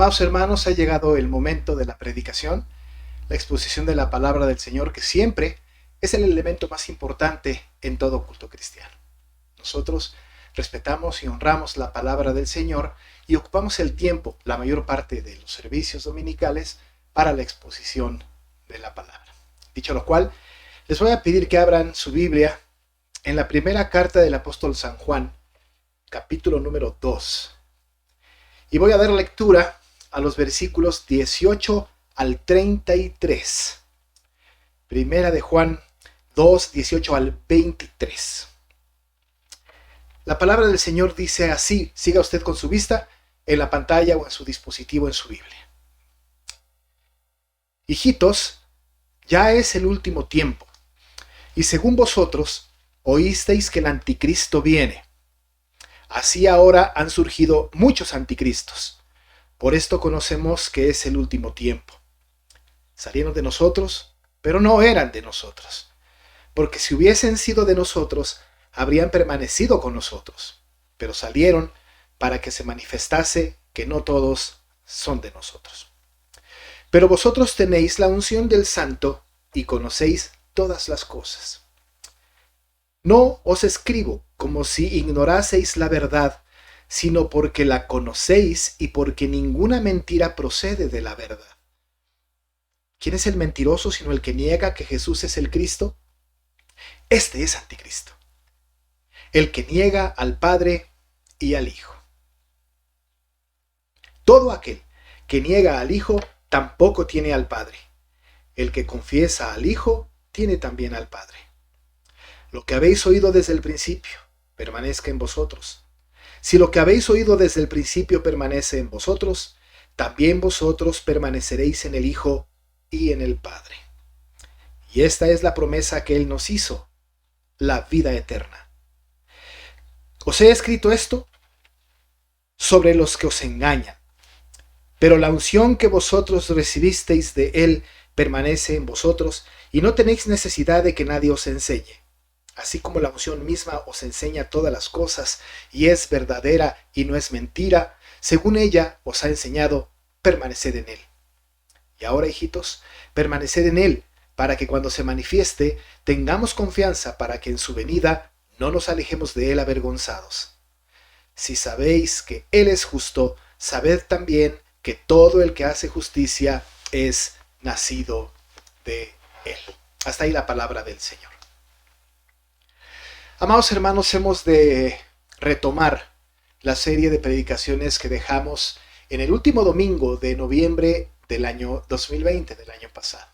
Amados hermanos, ha llegado el momento de la predicación, la exposición de la palabra del Señor, que siempre es el elemento más importante en todo culto cristiano. Nosotros respetamos y honramos la palabra del Señor y ocupamos el tiempo, la mayor parte de los servicios dominicales, para la exposición de la palabra. Dicho lo cual, les voy a pedir que abran su Biblia en la primera carta del apóstol San Juan, capítulo número 2. Y voy a dar lectura a los versículos 18 al 33. Primera de Juan 2, 18 al 23. La palabra del Señor dice así, siga usted con su vista en la pantalla o en su dispositivo en su Biblia. Hijitos, ya es el último tiempo, y según vosotros oísteis que el anticristo viene. Así ahora han surgido muchos anticristos. Por esto conocemos que es el último tiempo. Salieron de nosotros, pero no eran de nosotros. Porque si hubiesen sido de nosotros, habrían permanecido con nosotros. Pero salieron para que se manifestase que no todos son de nosotros. Pero vosotros tenéis la unción del Santo y conocéis todas las cosas. No os escribo como si ignoraseis la verdad, sino porque la conocéis y porque ninguna mentira procede de la verdad. ¿Quién es el mentiroso sino el que niega que Jesús es el Cristo? Este es anticristo, el que niega al Padre y al Hijo. Todo aquel que niega al Hijo tampoco tiene al Padre. El que confiesa al Hijo tiene también al Padre. Lo que habéis oído desde el principio permanezca en vosotros. Si lo que habéis oído desde el principio permanece en vosotros, también vosotros permaneceréis en el Hijo y en el Padre. Y esta es la promesa que Él nos hizo, la vida eterna. Os he escrito esto sobre los que os engañan, pero la unción que vosotros recibisteis de Él permanece en vosotros y no tenéis necesidad de que nadie os enseñe. Así como la unción misma os enseña todas las cosas y es verdadera y no es mentira, según ella os ha enseñado, permaneced en Él. Y ahora, hijitos, permaneced en Él, para que cuando se manifieste tengamos confianza para que en su venida no nos alejemos de Él avergonzados. Si sabéis que Él es justo, sabed también que todo el que hace justicia es nacido de Él. Hasta ahí la palabra del Señor. Amados hermanos, hemos de retomar la serie de predicaciones que dejamos en el último domingo de noviembre del año 2020, del año pasado.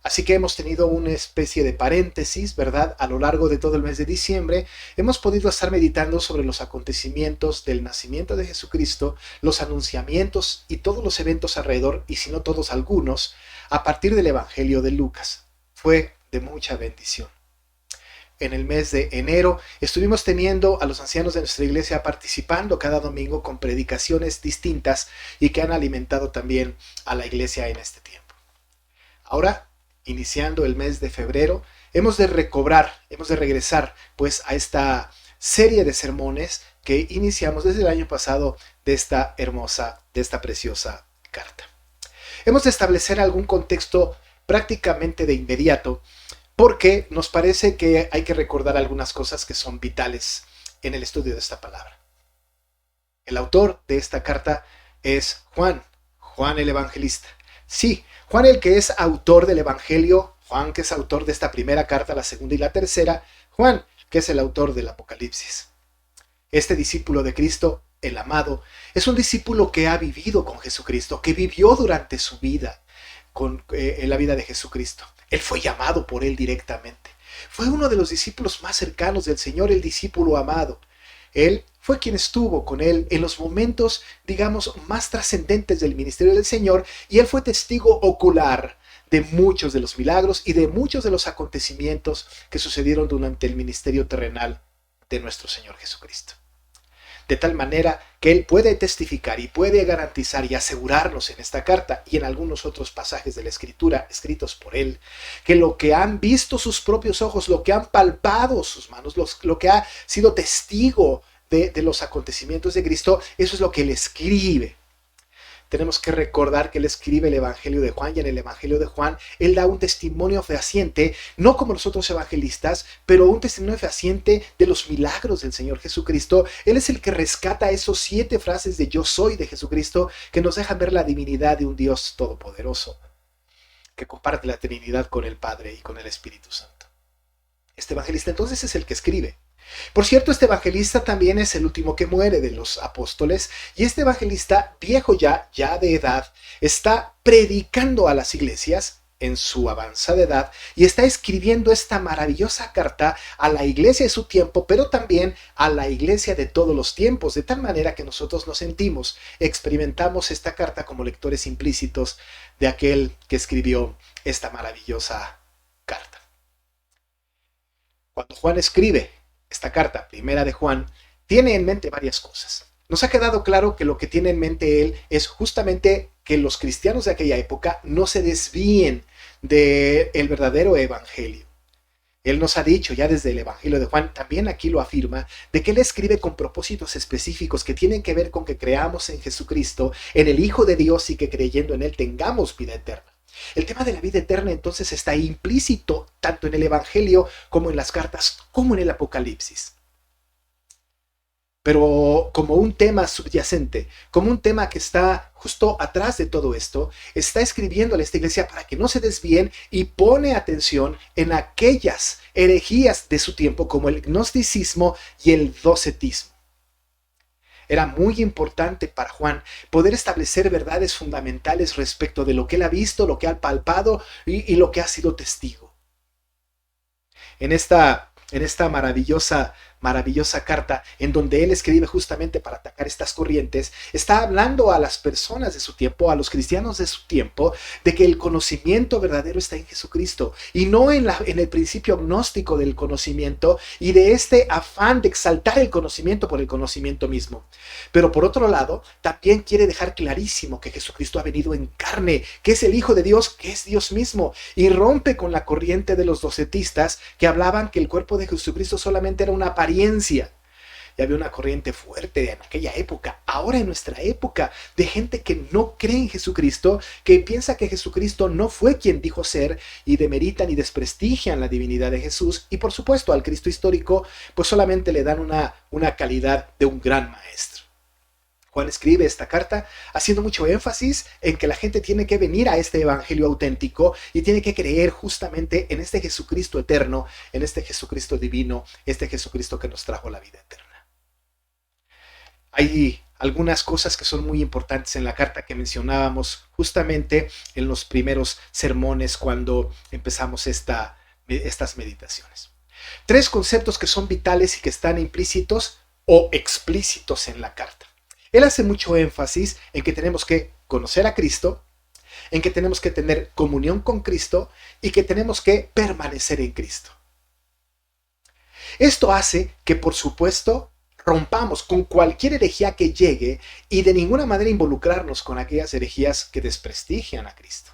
Así que hemos tenido una especie de paréntesis, ¿verdad? A lo largo de todo el mes de diciembre hemos podido estar meditando sobre los acontecimientos del nacimiento de Jesucristo, los anunciamientos y todos los eventos alrededor, y si no todos, algunos, a partir del Evangelio de Lucas. Fue de mucha bendición. En el mes de enero estuvimos teniendo a los ancianos de nuestra iglesia participando cada domingo con predicaciones distintas y que han alimentado también a la iglesia en este tiempo. Ahora, iniciando el mes de febrero, hemos de regresar pues a esta serie de sermones que iniciamos desde el año pasado de esta preciosa carta. Hemos de establecer algún contexto prácticamente de inmediato, porque nos parece que hay que recordar algunas cosas que son vitales en el estudio de esta palabra. El autor de esta carta es Juan el evangelista. Sí, Juan el que es autor del Evangelio, Juan que es autor de esta primera carta, la segunda y la tercera, Juan que es el autor del Apocalipsis. Este discípulo de Cristo, el amado, es un discípulo que ha vivido con Jesucristo, que vivió durante su vida en la vida de Jesucristo. Él fue llamado por Él directamente. Fue uno de los discípulos más cercanos del Señor, el discípulo amado. Él fue quien estuvo con Él en los momentos, digamos, más trascendentes del ministerio del Señor, y Él fue testigo ocular de muchos de los milagros y de muchos de los acontecimientos que sucedieron durante el ministerio terrenal de nuestro Señor Jesucristo. De tal manera que Él puede testificar y puede garantizar y asegurarnos en esta carta y en algunos otros pasajes de la Escritura escritos por Él, que lo que han visto sus propios ojos, lo que han palpado sus manos, lo que ha sido testigo de los acontecimientos de Cristo, eso es lo que Él escribe. tenemos que recordar que él escribe el Evangelio de Juan, y en el Evangelio de Juan él da un testimonio fehaciente, no como los otros evangelistas, pero un testimonio fehaciente de los milagros del Señor Jesucristo. Él es el que rescata esos 7 frases de yo soy de Jesucristo que nos dejan ver la divinidad de un Dios todopoderoso, que comparte la Trinidad con el Padre y con el Espíritu Santo. Este evangelista entonces es el que escribe. Por cierto, este evangelista también es el último que muere de los apóstoles, y este evangelista, viejo ya de edad, está predicando a las iglesias en su avanzada edad y está escribiendo esta maravillosa carta a la iglesia de su tiempo, pero también a la iglesia de todos los tiempos, de tal manera que nosotros nos sentimos, experimentamos esta carta como lectores implícitos de aquel que escribió esta maravillosa carta. Cuando Juan escribe esta carta, primera de Juan, tiene en mente varias cosas. Nos ha quedado claro que lo que tiene en mente él es justamente que los cristianos de aquella época no se desvíen del verdadero evangelio. Él nos ha dicho ya desde el Evangelio de Juan, también aquí lo afirma, de que él escribe con propósitos específicos que tienen que ver con que creamos en Jesucristo, en el Hijo de Dios, y que creyendo en él tengamos vida eterna. El tema de la vida eterna entonces está implícito tanto en el Evangelio como en las cartas, como en el Apocalipsis. Pero como un tema subyacente, como un tema que está justo atrás de todo esto, está escribiéndole a esta iglesia para que no se desvíen y pone atención en aquellas herejías de su tiempo como el gnosticismo y el docetismo. Era muy importante para Juan poder establecer verdades fundamentales respecto de lo que él ha visto, lo que ha palpado y lo que ha sido testigo. En esta maravillosa carta, en donde él escribe justamente para atacar estas corrientes, está hablando a las personas de su tiempo, a los cristianos de su tiempo, de que el conocimiento verdadero está en Jesucristo y no en el principio gnóstico del conocimiento y de este afán de exaltar el conocimiento por el conocimiento mismo. Pero por otro lado, también quiere dejar clarísimo que Jesucristo ha venido en carne, que es el Hijo de Dios, que es Dios mismo, y rompe con la corriente de los docetistas que hablaban que el cuerpo de Jesucristo solamente era una apariencia. Y había una corriente fuerte en aquella época, ahora en nuestra época, de gente que no cree en Jesucristo, que piensa que Jesucristo no fue quien dijo ser, y demeritan y desprestigian la divinidad de Jesús, y por supuesto al Cristo histórico pues solamente le dan una calidad de un gran maestro. Juan escribe esta carta haciendo mucho énfasis en que la gente tiene que venir a este evangelio auténtico y tiene que creer justamente en este Jesucristo eterno, en este Jesucristo divino, este Jesucristo que nos trajo la vida eterna. Hay algunas cosas que son muy importantes en la carta que mencionábamos justamente en los primeros sermones cuando empezamos estas meditaciones. 3 conceptos que son vitales y que están implícitos o explícitos en la carta. Él hace mucho énfasis en que tenemos que conocer a Cristo, en que tenemos que tener comunión con Cristo y que tenemos que permanecer en Cristo. Esto hace que, por supuesto, rompamos con cualquier herejía que llegue y de ninguna manera involucrarnos con aquellas herejías que desprestigian a Cristo.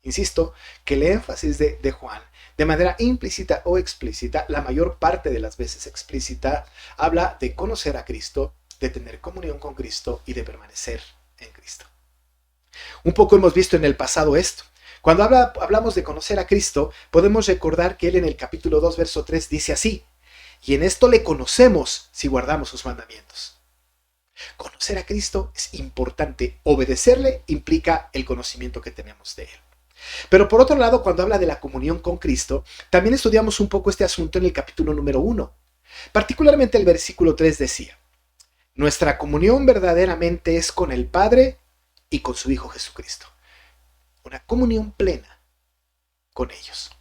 Insisto que el énfasis de Juan, de manera implícita o explícita, la mayor parte de las veces explícita, habla de conocer a Cristo, de tener comunión con Cristo y de permanecer en Cristo. Un poco hemos visto en el pasado esto. Cuando hablamos de conocer a Cristo, podemos recordar que él en el capítulo 2, verso 3 dice así: y en esto le conocemos si guardamos sus mandamientos. Conocer a Cristo es importante. Obedecerle implica el conocimiento que tenemos de él. Pero por otro lado, cuando habla de la comunión con Cristo, también estudiamos un poco este asunto en el capítulo número 1. Particularmente el versículo 3 decía: nuestra comunión verdaderamente es con el Padre y con su Hijo Jesucristo. Una comunión plena con ellos,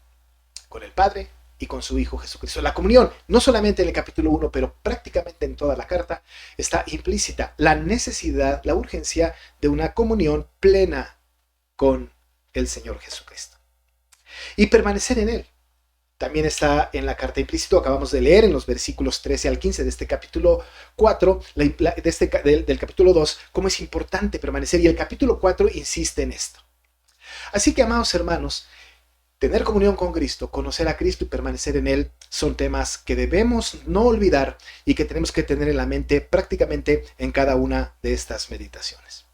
con el Padre y con su Hijo Jesucristo. La comunión, no solamente en el capítulo 1, pero prácticamente en toda la carta, está implícita la necesidad, la urgencia de una comunión plena con el Señor Jesucristo. Y permanecer en Él. También está en la carta implícito, acabamos de leer en los versículos 13 al 15 de este capítulo 4, del capítulo 2, cómo es importante permanecer, y el capítulo 4 insiste en esto. Así que, amados hermanos, tener comunión con Cristo, conocer a Cristo y permanecer en Él son temas que debemos no olvidar y que tenemos que tener en la mente prácticamente en cada una de estas meditaciones.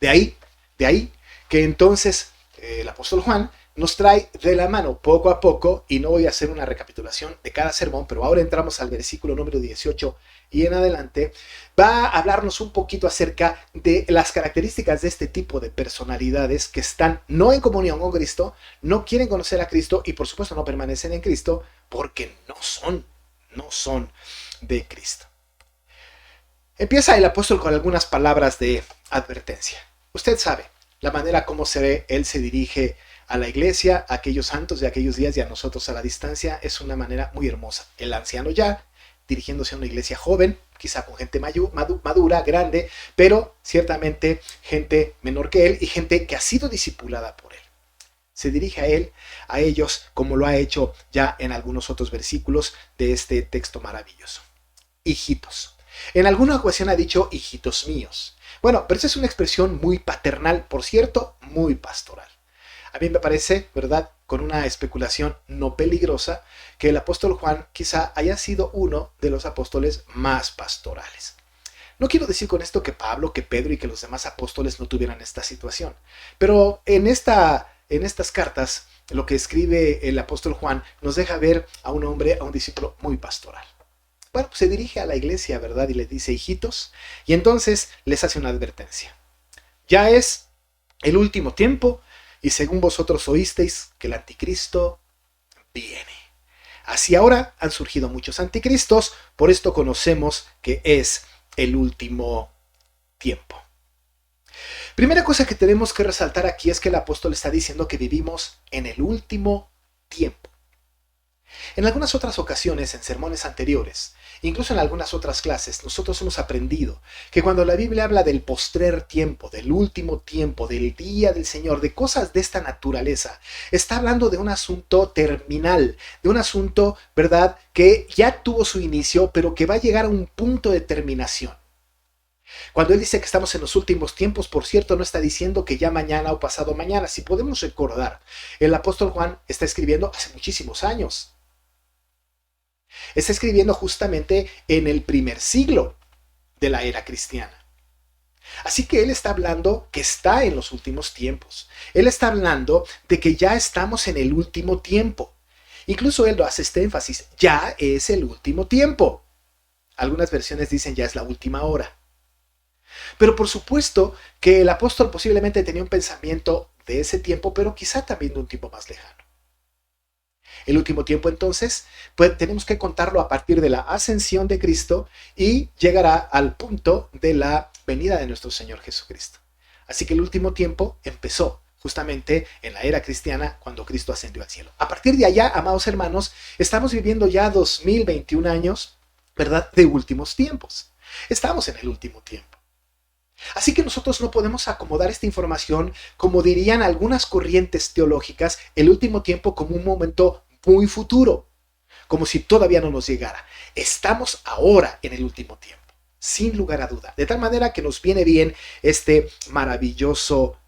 De ahí que entonces el apóstol Juan nos trae de la mano poco a poco, y no voy a hacer una recapitulación de cada sermón, pero ahora entramos al versículo número 18 y en adelante, va a hablarnos un poquito acerca de las características de este tipo de personalidades que están no en comunión con Cristo, no quieren conocer a Cristo y por supuesto no permanecen en Cristo porque no son de Cristo. Empieza el apóstol con algunas palabras de advertencia. Usted sabe la manera como él se dirige a la iglesia, a aquellos santos de aquellos días y a nosotros a la distancia, es una manera muy hermosa. El anciano ya, dirigiéndose a una iglesia joven, quizá con gente madura, grande, pero ciertamente gente menor que él y gente que ha sido discipulada por él. Se dirige a ellos, como lo ha hecho ya en algunos otros versículos de este texto maravilloso. Hijitos. En alguna ocasión ha dicho hijitos míos. Bueno, pero esa es una expresión muy paternal, por cierto, muy pastoral. A mí me parece, ¿verdad?, con una especulación no peligrosa, que el apóstol Juan quizá haya sido uno de los apóstoles más pastorales. No quiero decir con esto que Pablo, que Pedro y que los demás apóstoles no tuvieran esta situación, pero en estas cartas, lo que escribe el apóstol Juan nos deja ver a un hombre, a un discípulo muy pastoral. Bueno, pues se dirige a la iglesia, ¿verdad?, y les dice hijitos, y entonces les hace una advertencia. Ya es el último tiempo, y según vosotros oísteis que el anticristo viene. Así ahora han surgido muchos anticristos, por esto conocemos que es el último tiempo. Primera cosa que tenemos que resaltar aquí es que el apóstol está diciendo que vivimos en el último tiempo. En algunas otras ocasiones, en sermones anteriores, incluso en algunas otras clases, nosotros hemos aprendido que cuando la Biblia habla del postrer tiempo, del último tiempo, del día del Señor, de cosas de esta naturaleza, está hablando de un asunto terminal, de un asunto, ¿verdad?, que ya tuvo su inicio, pero que va a llegar a un punto de terminación. Cuando él dice que estamos en los últimos tiempos, por cierto, no está diciendo que ya mañana o pasado mañana. Si podemos recordar, el apóstol Juan está escribiendo hace muchísimos años. Está escribiendo justamente en el primer siglo de la era cristiana. Así que él está hablando que está en los últimos tiempos. Él está hablando de que ya estamos en el último tiempo. Incluso él lo hace este énfasis, ya es el último tiempo. Algunas versiones dicen ya es la última hora. Pero por supuesto que el apóstol posiblemente tenía un pensamiento de ese tiempo, pero quizá también de un tiempo más lejano. El último tiempo entonces, pues tenemos que contarlo a partir de la ascensión de Cristo y llegará al punto de la venida de nuestro Señor Jesucristo. Así que el último tiempo empezó justamente en la era cristiana cuando Cristo ascendió al cielo. A partir de allá, amados hermanos, estamos viviendo ya 2021 años, ¿verdad?, de últimos tiempos. Estamos en el último tiempo. Así que nosotros no podemos acomodar esta información, como dirían algunas corrientes teológicas, el último tiempo como un momento muy futuro, como si todavía no nos llegara. Estamos ahora en el último tiempo, sin lugar a duda, de tal manera que nos viene bien este maravilloso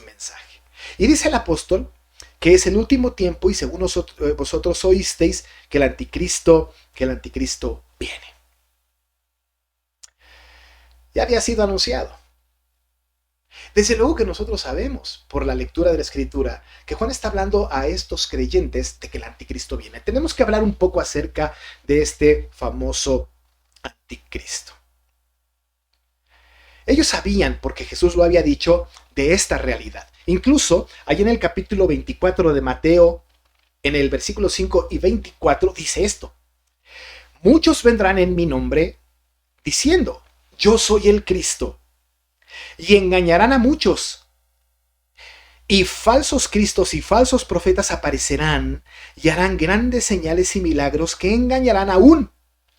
mensaje. Y dice el apóstol que es el último tiempo y según vosotros oísteis que el anticristo viene. Ya había sido anunciado. Desde luego que nosotros sabemos, por la lectura de la Escritura, que Juan está hablando a estos creyentes de que el anticristo viene. Tenemos que hablar un poco acerca de este famoso anticristo. Ellos sabían, porque Jesús lo había dicho, de esta realidad. Incluso, allí en el capítulo 24 de Mateo, en el versículo 5 y 24, dice esto. Muchos vendrán en mi nombre diciendo, yo soy el Cristo, y engañarán a muchos. Y falsos cristos y falsos profetas aparecerán y harán grandes señales y milagros que engañarán aún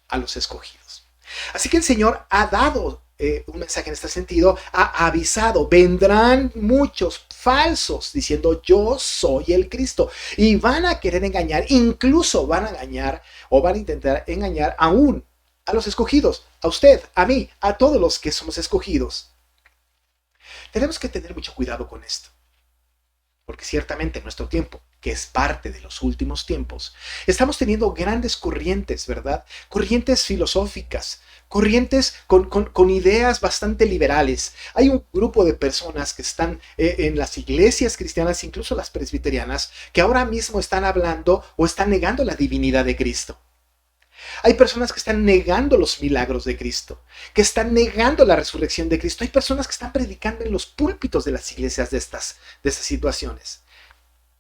a los escogidos. Así que el Señor ha dado un mensaje en este sentido, ha avisado, vendrán muchos falsos diciendo yo soy el Cristo y van a querer engañar, incluso van a engañar o van a intentar engañar aún a los escogidos, a usted, a mí, a todos los que somos escogidos. Tenemos que tener mucho cuidado con esto, porque ciertamente en nuestro tiempo que es parte de los últimos tiempos, estamos teniendo grandes corrientes, ¿verdad? Corrientes filosóficas, corrientes con ideas bastante liberales. Hay un grupo de personas que están en las iglesias cristianas, incluso las presbiterianas, que ahora mismo están hablando o están negando la divinidad de Cristo. Hay personas que están negando los milagros de Cristo, que están negando la resurrección de Cristo. Hay personas que están predicando en los púlpitos de las iglesias de estas situaciones.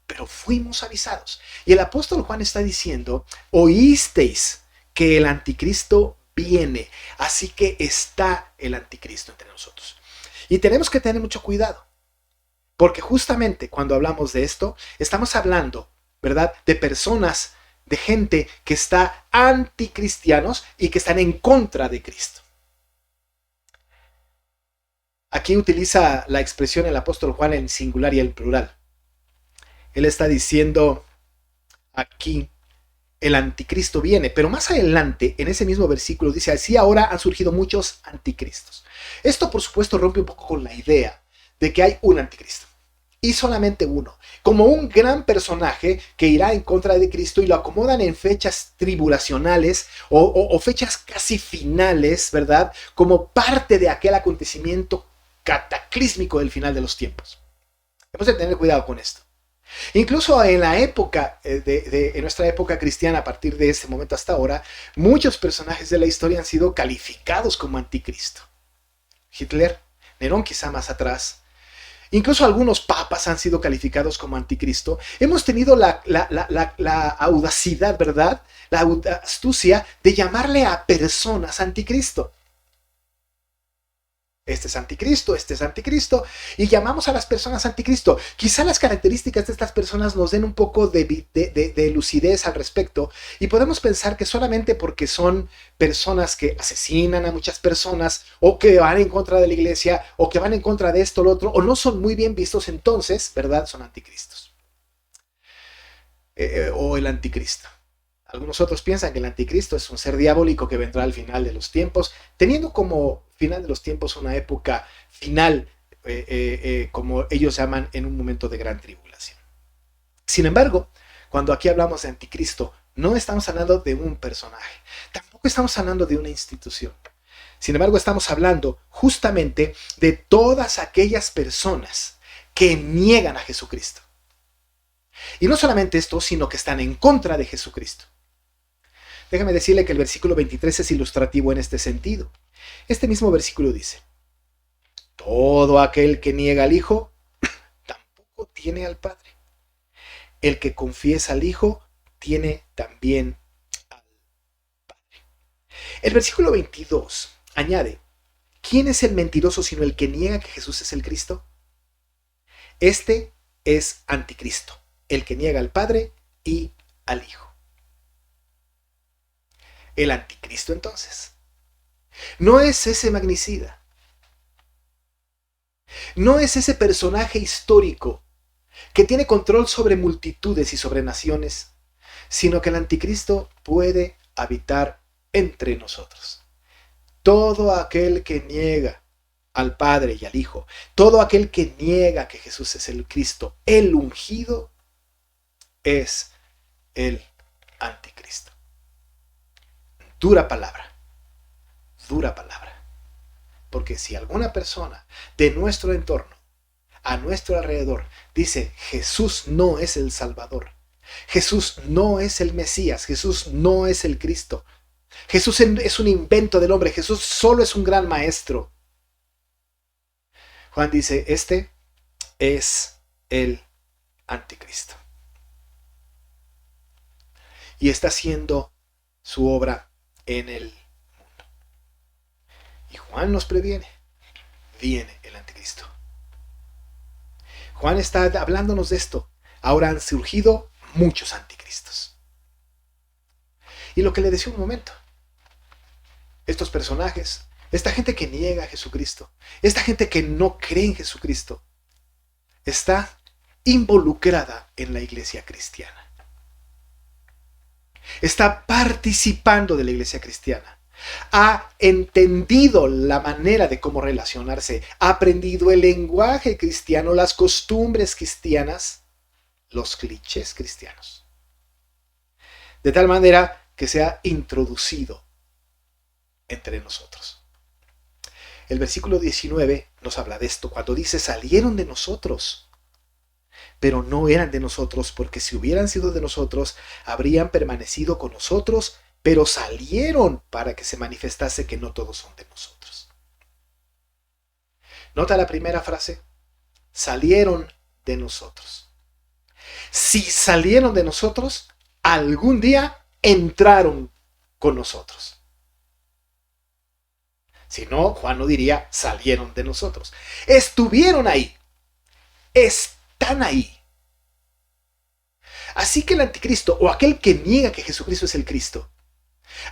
Pero fuimos avisados. Y el apóstol Juan está diciendo, oísteis que el anticristo viene, así que está el anticristo entre nosotros. Y tenemos que tener mucho cuidado, porque justamente cuando hablamos de esto, estamos hablando, ¿verdad?, de personas, de gente que está anticristianos y que están en contra de Cristo. Aquí utiliza la expresión el apóstol Juan en singular y en plural. Él está diciendo aquí, el anticristo viene, pero más adelante, en ese mismo versículo, dice, así ahora han surgido muchos anticristos. Esto, por supuesto, rompe un poco con la idea de que hay un anticristo, y solamente uno, como un gran personaje que irá en contra de Cristo, y lo acomodan en fechas tribulacionales o fechas casi finales, ¿verdad? Como parte de aquel acontecimiento cataclísmico del final de los tiempos. Hemos de tener cuidado con esto. Incluso en la época, en nuestra época cristiana, a partir de ese momento hasta ahora, muchos personajes de la historia han sido calificados como anticristo. Hitler, Nerón quizá más atrás, incluso algunos papas han sido calificados como anticristo. Hemos tenido la audacidad, ¿verdad?, la astucia de llamarle a personas anticristo. Este es anticristo, y llamamos a las personas anticristo. Quizá las características de estas personas nos den un poco de lucidez al respecto, y podemos pensar que solamente porque son personas que asesinan a muchas personas, o que van en contra de la iglesia, o que van en contra de esto o lo otro, o no son muy bien vistos, entonces, ¿verdad?, son anticristos. O el anticristo. Algunos otros piensan que el anticristo es un ser diabólico que vendrá al final de los tiempos, teniendo como final de los tiempos una época final, como ellos llaman, en un momento de gran tribulación. Sin embargo, cuando aquí hablamos de anticristo, no estamos hablando de un personaje, tampoco estamos hablando de una institución. Sin embargo, estamos hablando justamente de todas aquellas personas que niegan a Jesucristo. Y no solamente esto, sino que están en contra de Jesucristo. Déjame decirle que el versículo 23 es ilustrativo en este sentido. Este mismo versículo dice, todo aquel que niega al Hijo, tampoco tiene al Padre. El que confiesa al Hijo, tiene también al Padre. El versículo 22 añade, ¿quién es el mentiroso sino el que niega que Jesús es el Cristo? Este es anticristo, el que niega al Padre y al Hijo. El anticristo, entonces, no es ese magnicida, no es ese personaje histórico que tiene control sobre multitudes y sobre naciones, sino que el anticristo puede habitar entre nosotros. Todo aquel que niega al Padre y al Hijo, todo aquel que niega que Jesús es el Cristo, el ungido, es el anticristo. Dura palabra, porque si alguna persona de nuestro entorno, a nuestro alrededor, dice Jesús no es el Salvador, Jesús no es el Mesías, Jesús no es el Cristo, Jesús es un invento del hombre, Jesús solo es un gran maestro, Juan dice, este es el anticristo. Y está haciendo su obra en el mundo. Y Juan nos previene, viene el anticristo. Juan está hablándonos de esto. Ahora han surgido muchos anticristos. Y lo que le decía un momento, estos personajes, esta gente que niega a Jesucristo, esta gente que no cree en Jesucristo, está involucrada en la iglesia cristiana. Está participando de la iglesia cristiana. Ha entendido la manera de cómo relacionarse. Ha aprendido el lenguaje cristiano, las costumbres cristianas, los clichés cristianos. De tal manera que se ha introducido entre nosotros. El versículo 19 nos habla de esto, cuando dice salieron de nosotros, pero no eran de nosotros, porque si hubieran sido de nosotros, habrían permanecido con nosotros, pero salieron para que se manifestase que no todos son de nosotros. Nota la primera frase, salieron de nosotros. Si salieron de nosotros, algún día entraron con nosotros. Si no, Juan no diría salieron de nosotros. Estuvieron ahí. Están ahí. Así que el anticristo, o aquel que niega que Jesucristo es el Cristo,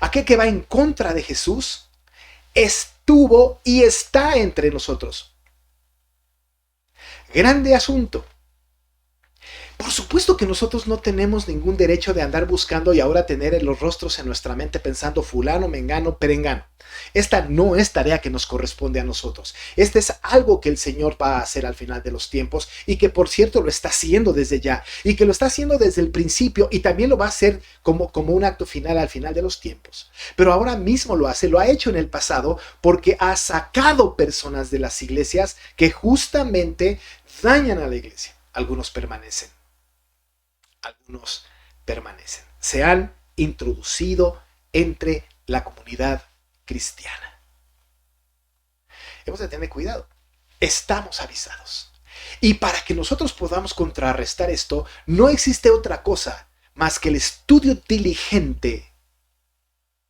aquel que va en contra de Jesús, estuvo y está entre nosotros. Grande asunto. Por supuesto que nosotros no tenemos ningún derecho de andar buscando y ahora tener los rostros en nuestra mente pensando fulano, mengano, perengano. Esta no es tarea que nos corresponde a nosotros. Este es algo que el Señor va a hacer al final de los tiempos y que por cierto lo está haciendo desde ya y que lo está haciendo desde el principio y también lo va a hacer como un acto final al final de los tiempos. Pero ahora mismo lo hace, lo ha hecho en el pasado porque ha sacado personas de las iglesias que justamente dañan a la iglesia. Algunos permanecen. Algunos permanecen. Se han introducido entre la comunidad cristiana. Hemos de tener cuidado. Estamos avisados. Y para que nosotros podamos contrarrestar esto, no existe otra cosa más que el estudio diligente,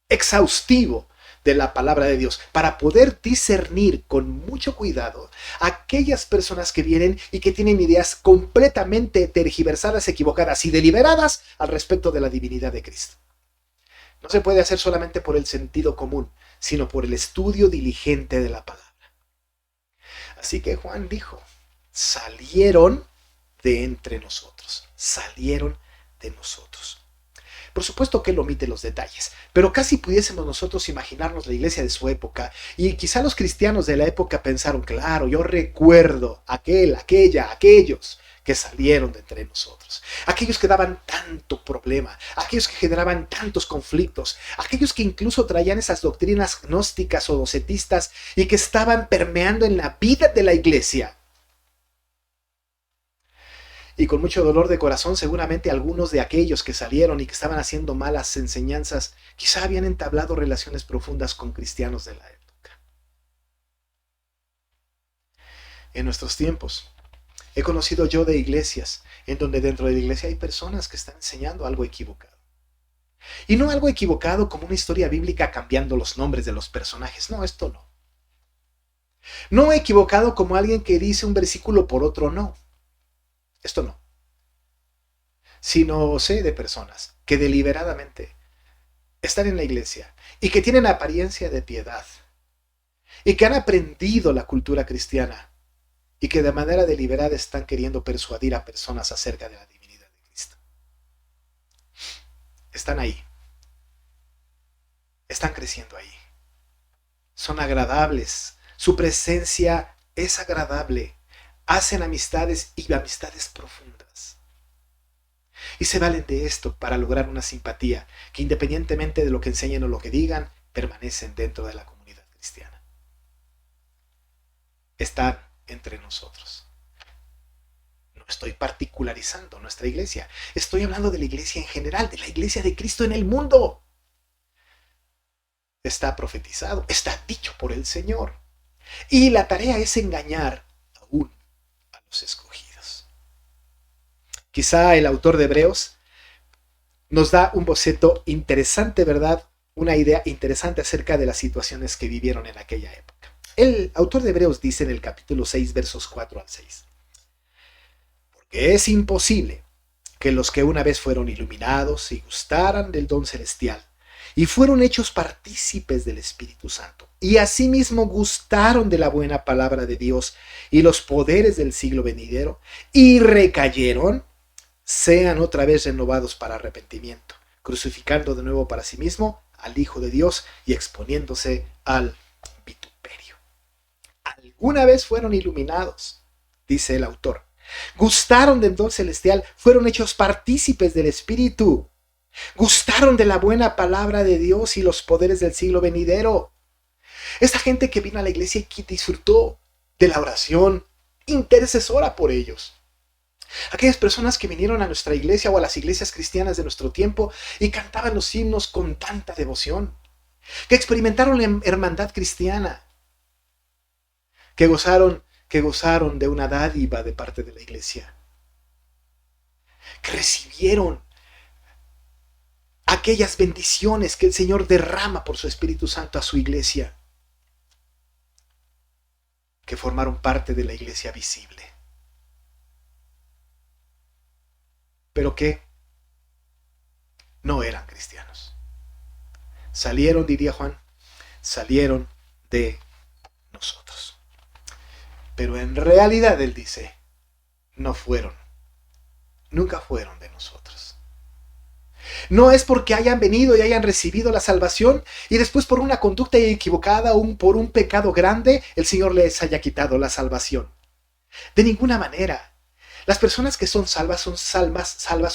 exhaustivo de la palabra de Dios, para poder discernir con mucho cuidado a aquellas personas que vienen y que tienen ideas completamente tergiversadas, equivocadas y deliberadas al respecto de la divinidad de Cristo. No se puede hacer solamente por el sentido común, sino por el estudio diligente de la palabra. Así que Juan dijo, salieron de entre nosotros, salieron de nosotros. Por supuesto que él omite los detalles, pero casi pudiésemos nosotros imaginarnos la iglesia de su época y quizá los cristianos de la época pensaron, claro, yo recuerdo aquellos que salieron de entre nosotros, aquellos que daban tanto problema, aquellos que generaban tantos conflictos, aquellos que incluso traían esas doctrinas gnósticas o docetistas y que estaban permeando en la vida de la iglesia. Y con mucho dolor de corazón, seguramente algunos de aquellos que salieron y que estaban haciendo malas enseñanzas, quizá habían entablado relaciones profundas con cristianos de la época. En nuestros tiempos, he conocido yo de iglesias en donde dentro de la iglesia hay personas que están enseñando algo equivocado. Y no algo equivocado como una historia bíblica cambiando los nombres de los personajes. No, esto no. No equivocado como alguien que dice un versículo por otro no. Esto no. Sino sé de personas que deliberadamente están en la iglesia y que tienen apariencia de piedad y que han aprendido la cultura cristiana y que de manera deliberada están queriendo persuadir a personas acerca de la divinidad de Cristo. Están ahí. Están creciendo ahí. Son agradables. Su presencia es agradable. Hacen amistades y amistades profundas. Y se valen de esto para lograr una simpatía que independientemente de lo que enseñen o lo que digan, permanecen dentro de la comunidad cristiana. Están entre nosotros. No estoy particularizando nuestra iglesia. Estoy hablando de la iglesia en general, de la iglesia de Cristo en el mundo. Está profetizado, está dicho por el Señor. Y la tarea es engañar aún a los escogidos. Quizá el autor de Hebreos nos da un boceto interesante, ¿verdad? Una idea interesante acerca de las situaciones que vivieron en aquella época. El autor de Hebreos dice en el capítulo 6, versos 4 al 6. Porque es imposible que los que una vez fueron iluminados y gustaran del don celestial y fueron hechos partícipes del Espíritu Santo, y asimismo gustaron de la buena palabra de Dios y los poderes del siglo venidero, y recayeron, sean otra vez renovados para arrepentimiento, crucificando de nuevo para sí mismo al Hijo de Dios y exponiéndose al vituperio. Alguna vez fueron iluminados, dice el autor. gustaron del don celestial, fueron hechos partícipes del Espíritu, gustaron de la buena palabra de Dios y los poderes del siglo venidero. Esta gente que vino a la iglesia y que disfrutó de la oración intercesora por ellos. Aquellas personas que vinieron a nuestra iglesia o a las iglesias cristianas de nuestro tiempo y cantaban los himnos con tanta devoción, que experimentaron la hermandad cristiana, que gozaron de una dádiva de parte de la iglesia, que recibieron aquellas bendiciones que el Señor derrama por su Espíritu Santo a su iglesia, que formaron parte de la iglesia visible. Pero que no eran cristianos. Salieron, diría Juan, salieron de nosotros. Pero en realidad él dice, no fueron, nunca fueron de nosotros. No es porque hayan venido y hayan recibido la salvación y después por una conducta equivocada o por un pecado grande, el Señor les haya quitado la salvación. De ninguna manera. Las personas que son salvas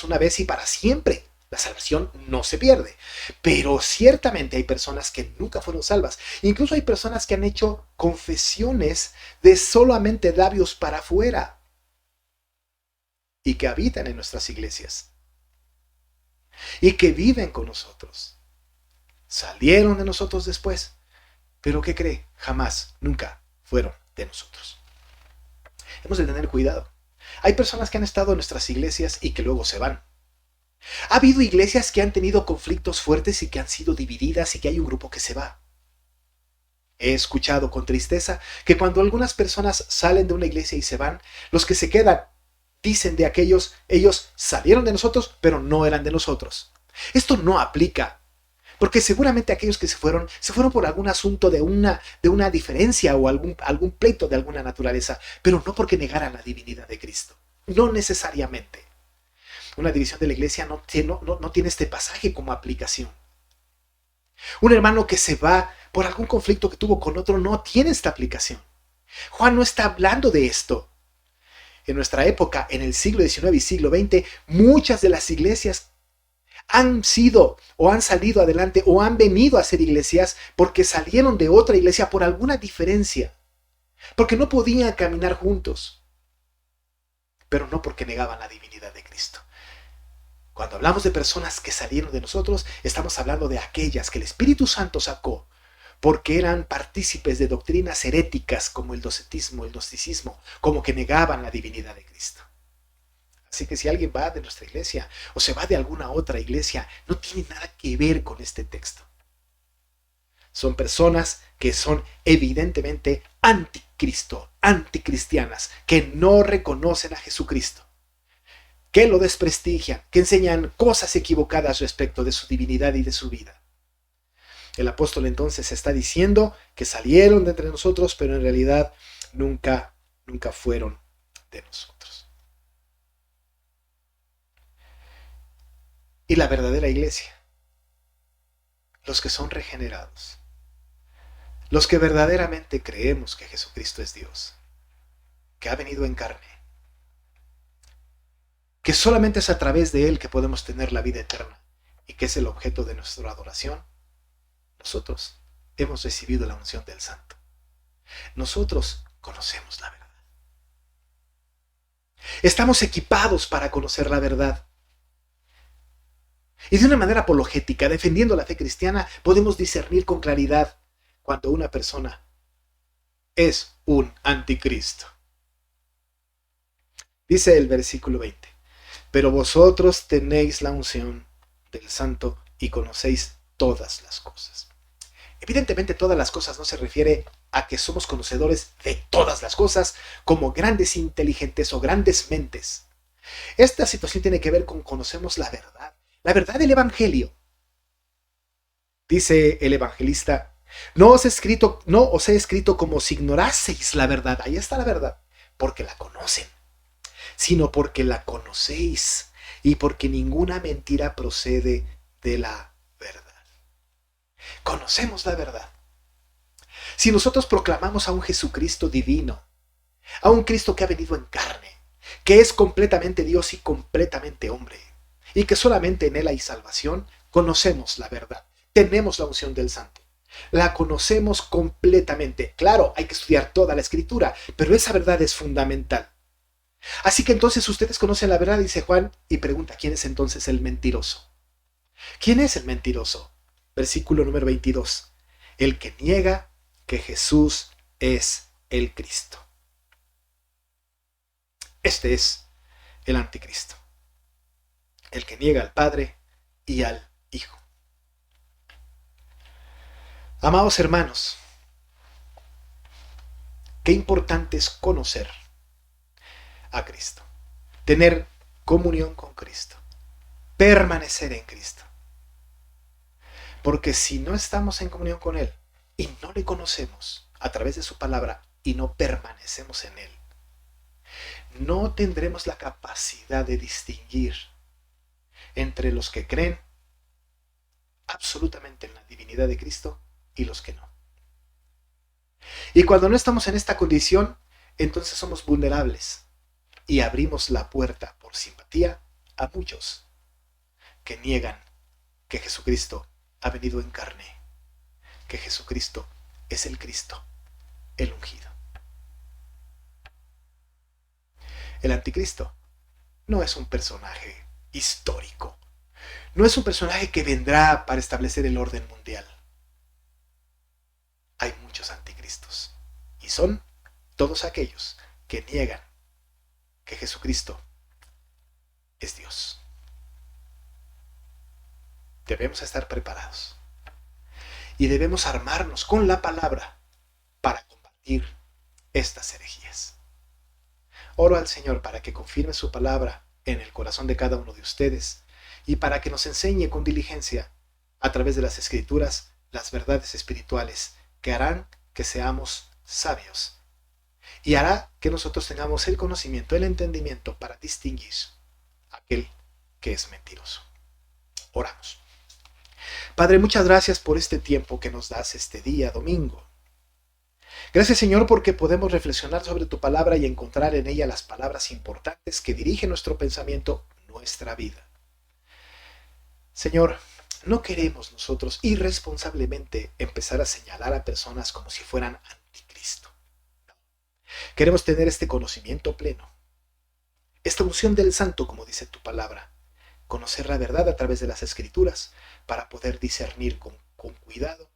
una vez y para siempre. La salvación no se pierde. Pero ciertamente hay personas que nunca fueron salvas. Incluso hay personas que han hecho confesiones de solamente labios para afuera y que habitan en nuestras iglesias y que viven con nosotros. Salieron de nosotros después, pero ¿qué cree? Jamás, nunca fueron de nosotros. Hemos de tener cuidado. Hay personas que han estado en nuestras iglesias y que luego se van. Ha habido iglesias que han tenido conflictos fuertes y que han sido divididas y que hay un grupo que se va. He escuchado con tristeza que cuando algunas personas salen de una iglesia y se van, los que se quedan dicen de aquellos, ellos salieron de nosotros, pero no eran de nosotros. Esto no aplica, porque seguramente aquellos que se fueron por algún asunto de una diferencia o algún pleito de alguna naturaleza, pero no porque negaran la divinidad de Cristo. No necesariamente. Una división de la iglesia no tiene este pasaje como aplicación. Un hermano que se va por algún conflicto que tuvo con otro no tiene esta aplicación. Juan no está hablando de esto. En nuestra época, en el siglo XIX y siglo XX, muchas de las iglesias han sido o han salido adelante o han venido a ser iglesias porque salieron de otra iglesia por alguna diferencia, porque no podían caminar juntos, pero no porque negaban la divinidad de Cristo. Cuando hablamos de personas que salieron de nosotros, estamos hablando de aquellas que el Espíritu Santo sacó porque eran partícipes de doctrinas heréticas como el docetismo, el gnosticismo, como que negaban la divinidad de Cristo. Así que si alguien va de nuestra iglesia o se va de alguna otra iglesia, no tiene nada que ver con este texto. Son personas que son evidentemente anticristo, anticristianas, que no reconocen a Jesucristo, que lo desprestigian, que enseñan cosas equivocadas respecto de su divinidad y de su vida. El apóstol entonces está diciendo que salieron de entre nosotros, pero en realidad nunca fueron de nosotros. Y la verdadera iglesia, los que son regenerados, los que verdaderamente creemos que Jesucristo es Dios, que ha venido en carne, que solamente es a través de Él que podemos tener la vida eterna y que es el objeto de nuestra adoración, nosotros hemos recibido la unción del Santo. Nosotros conocemos la verdad. Estamos equipados para conocer la verdad. Y de una manera apologética, defendiendo la fe cristiana, podemos discernir con claridad cuando una persona es un anticristo. Dice el versículo 20, pero vosotros tenéis la unción del Santo y conocéis todas las cosas. Evidentemente todas las cosas no se refiere a que somos conocedores de todas las cosas como grandes inteligentes o grandes mentes. Esta situación tiene que ver con conocemos la verdad del Evangelio. Dice el evangelista, no os he escrito como si ignoraseis la verdad, ahí está la verdad, porque la conocen, sino porque la conocéis y porque ninguna mentira procede de la verdad. Conocemos la verdad. Si nosotros proclamamos a un Jesucristo divino, a un Cristo que ha venido en carne, que es completamente Dios y completamente hombre, y que solamente en Él hay salvación, conocemos la verdad, tenemos la unción del Santo, la conocemos completamente. Claro, hay que estudiar toda la Escritura, pero esa verdad es fundamental. Así que entonces ustedes conocen la verdad, dice Juan, y pregunta, ¿quién es entonces el mentiroso? ¿Quién es el mentiroso? Versículo número 22. El que niega que Jesús es el Cristo. Este es el anticristo. El que niega al Padre y al Hijo. Amados hermanos, qué importante es conocer a Cristo, tener comunión con Cristo, permanecer en Cristo. Porque si no estamos en comunión con Él y no le conocemos a través de su palabra y no permanecemos en Él, no tendremos la capacidad de distinguir entre los que creen absolutamente en la divinidad de Cristo y los que no. Y cuando no estamos en esta condición, entonces somos vulnerables y abrimos la puerta por simpatía a muchos que niegan que Jesucristo ha venido en carne, que Jesucristo es el Cristo, el ungido. El anticristo no es un personaje histórico, no es un personaje que vendrá para establecer el orden mundial. Hay muchos anticristos y son todos aquellos que niegan que Jesucristo es Dios. Debemos estar preparados y debemos armarnos con la palabra para combatir estas herejías. Oro al Señor para que confirme su palabra en el corazón de cada uno de ustedes y para que nos enseñe con diligencia a través de las Escrituras las verdades espirituales que harán que seamos sabios y hará que nosotros tengamos el conocimiento, el entendimiento para distinguir a aquel que es mentiroso. Oramos. Padre, muchas gracias por este tiempo que nos das este día domingo. Gracias, Señor, porque podemos reflexionar sobre tu palabra y encontrar en ella las palabras importantes que dirigen nuestro pensamiento, nuestra vida. Señor, no queremos nosotros irresponsablemente empezar a señalar a personas como si fueran anticristo. No. Queremos tener este conocimiento pleno, esta unción del Santo, como dice tu palabra, conocer la verdad a través de las Escrituras para poder discernir con cuidado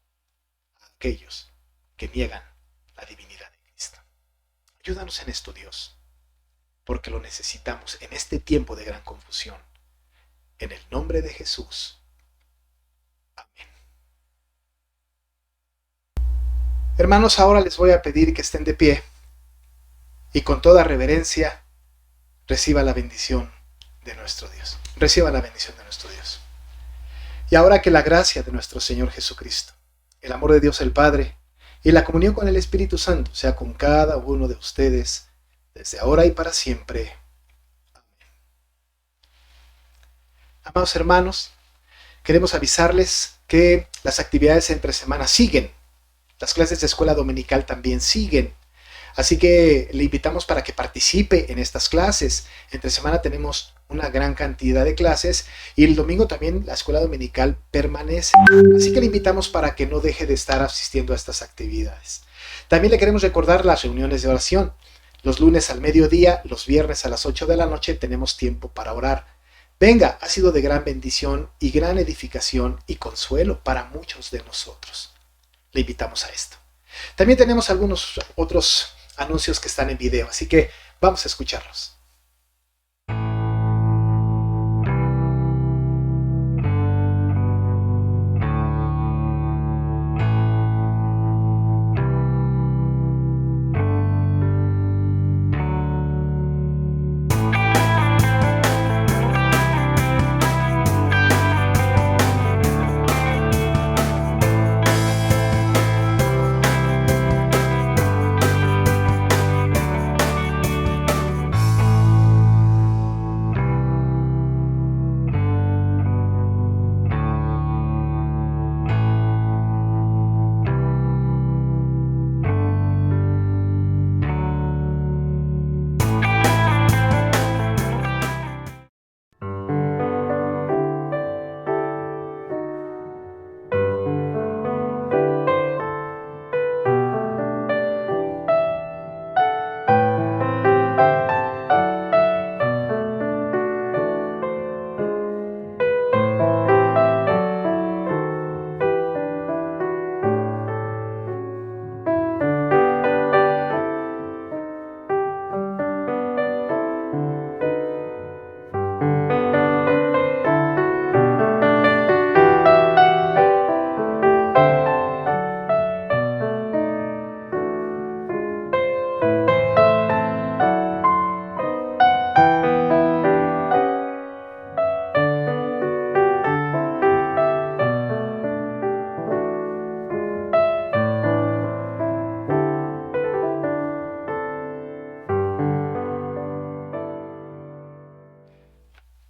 a aquellos que niegan la divinidad de Cristo. Ayúdanos en esto, Dios, porque lo necesitamos en este tiempo de gran confusión. En el nombre de Jesús. Amén. Hermanos, ahora les voy a pedir que estén de pie y con toda reverencia reciba la bendición de nuestro Dios. Reciba la bendición de nuestro Dios. Y ahora que la gracia de nuestro Señor Jesucristo, el amor de Dios el Padre y la comunión con el Espíritu Santo sea con cada uno de ustedes desde ahora y para siempre. Amén. Amados hermanos, queremos avisarles que las actividades entre semana siguen. Las clases de escuela dominical también siguen. Así que le invitamos para que participe en estas clases. Entre semana tenemos una gran cantidad de clases y el domingo también la escuela dominical permanece. Así que le invitamos para que no deje de estar asistiendo a estas actividades. También le queremos recordar las reuniones de oración. Los lunes al mediodía, los viernes a las 8 de la noche tenemos tiempo para orar. Venga, ha sido de gran bendición y gran edificación y consuelo para muchos de nosotros. Le invitamos a esto. También tenemos algunos otros anuncios que están en video, así que vamos a escucharlos.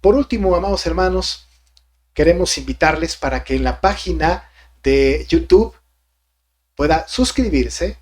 Por último, amados hermanos, queremos invitarles para que en la página de YouTube pueda suscribirse,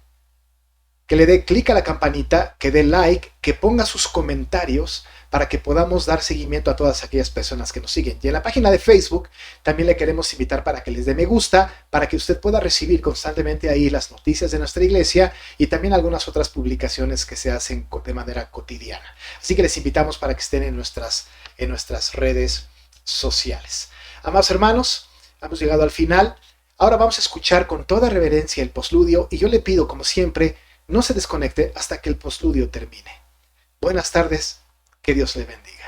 que le dé clic a la campanita, que dé like, que ponga sus comentarios para que podamos dar seguimiento a todas aquellas personas que nos siguen. Y en la página de Facebook también le queremos invitar para que les dé me gusta, para que usted pueda recibir constantemente ahí las noticias de nuestra iglesia y también algunas otras publicaciones que se hacen de manera cotidiana. Así que les invitamos para que estén en nuestras redes sociales. Amados hermanos, hemos llegado al final. Ahora vamos a escuchar con toda reverencia el postludio y yo le pido, como siempre, no se desconecte hasta que el postludio termine. Buenas tardes, que Dios le bendiga.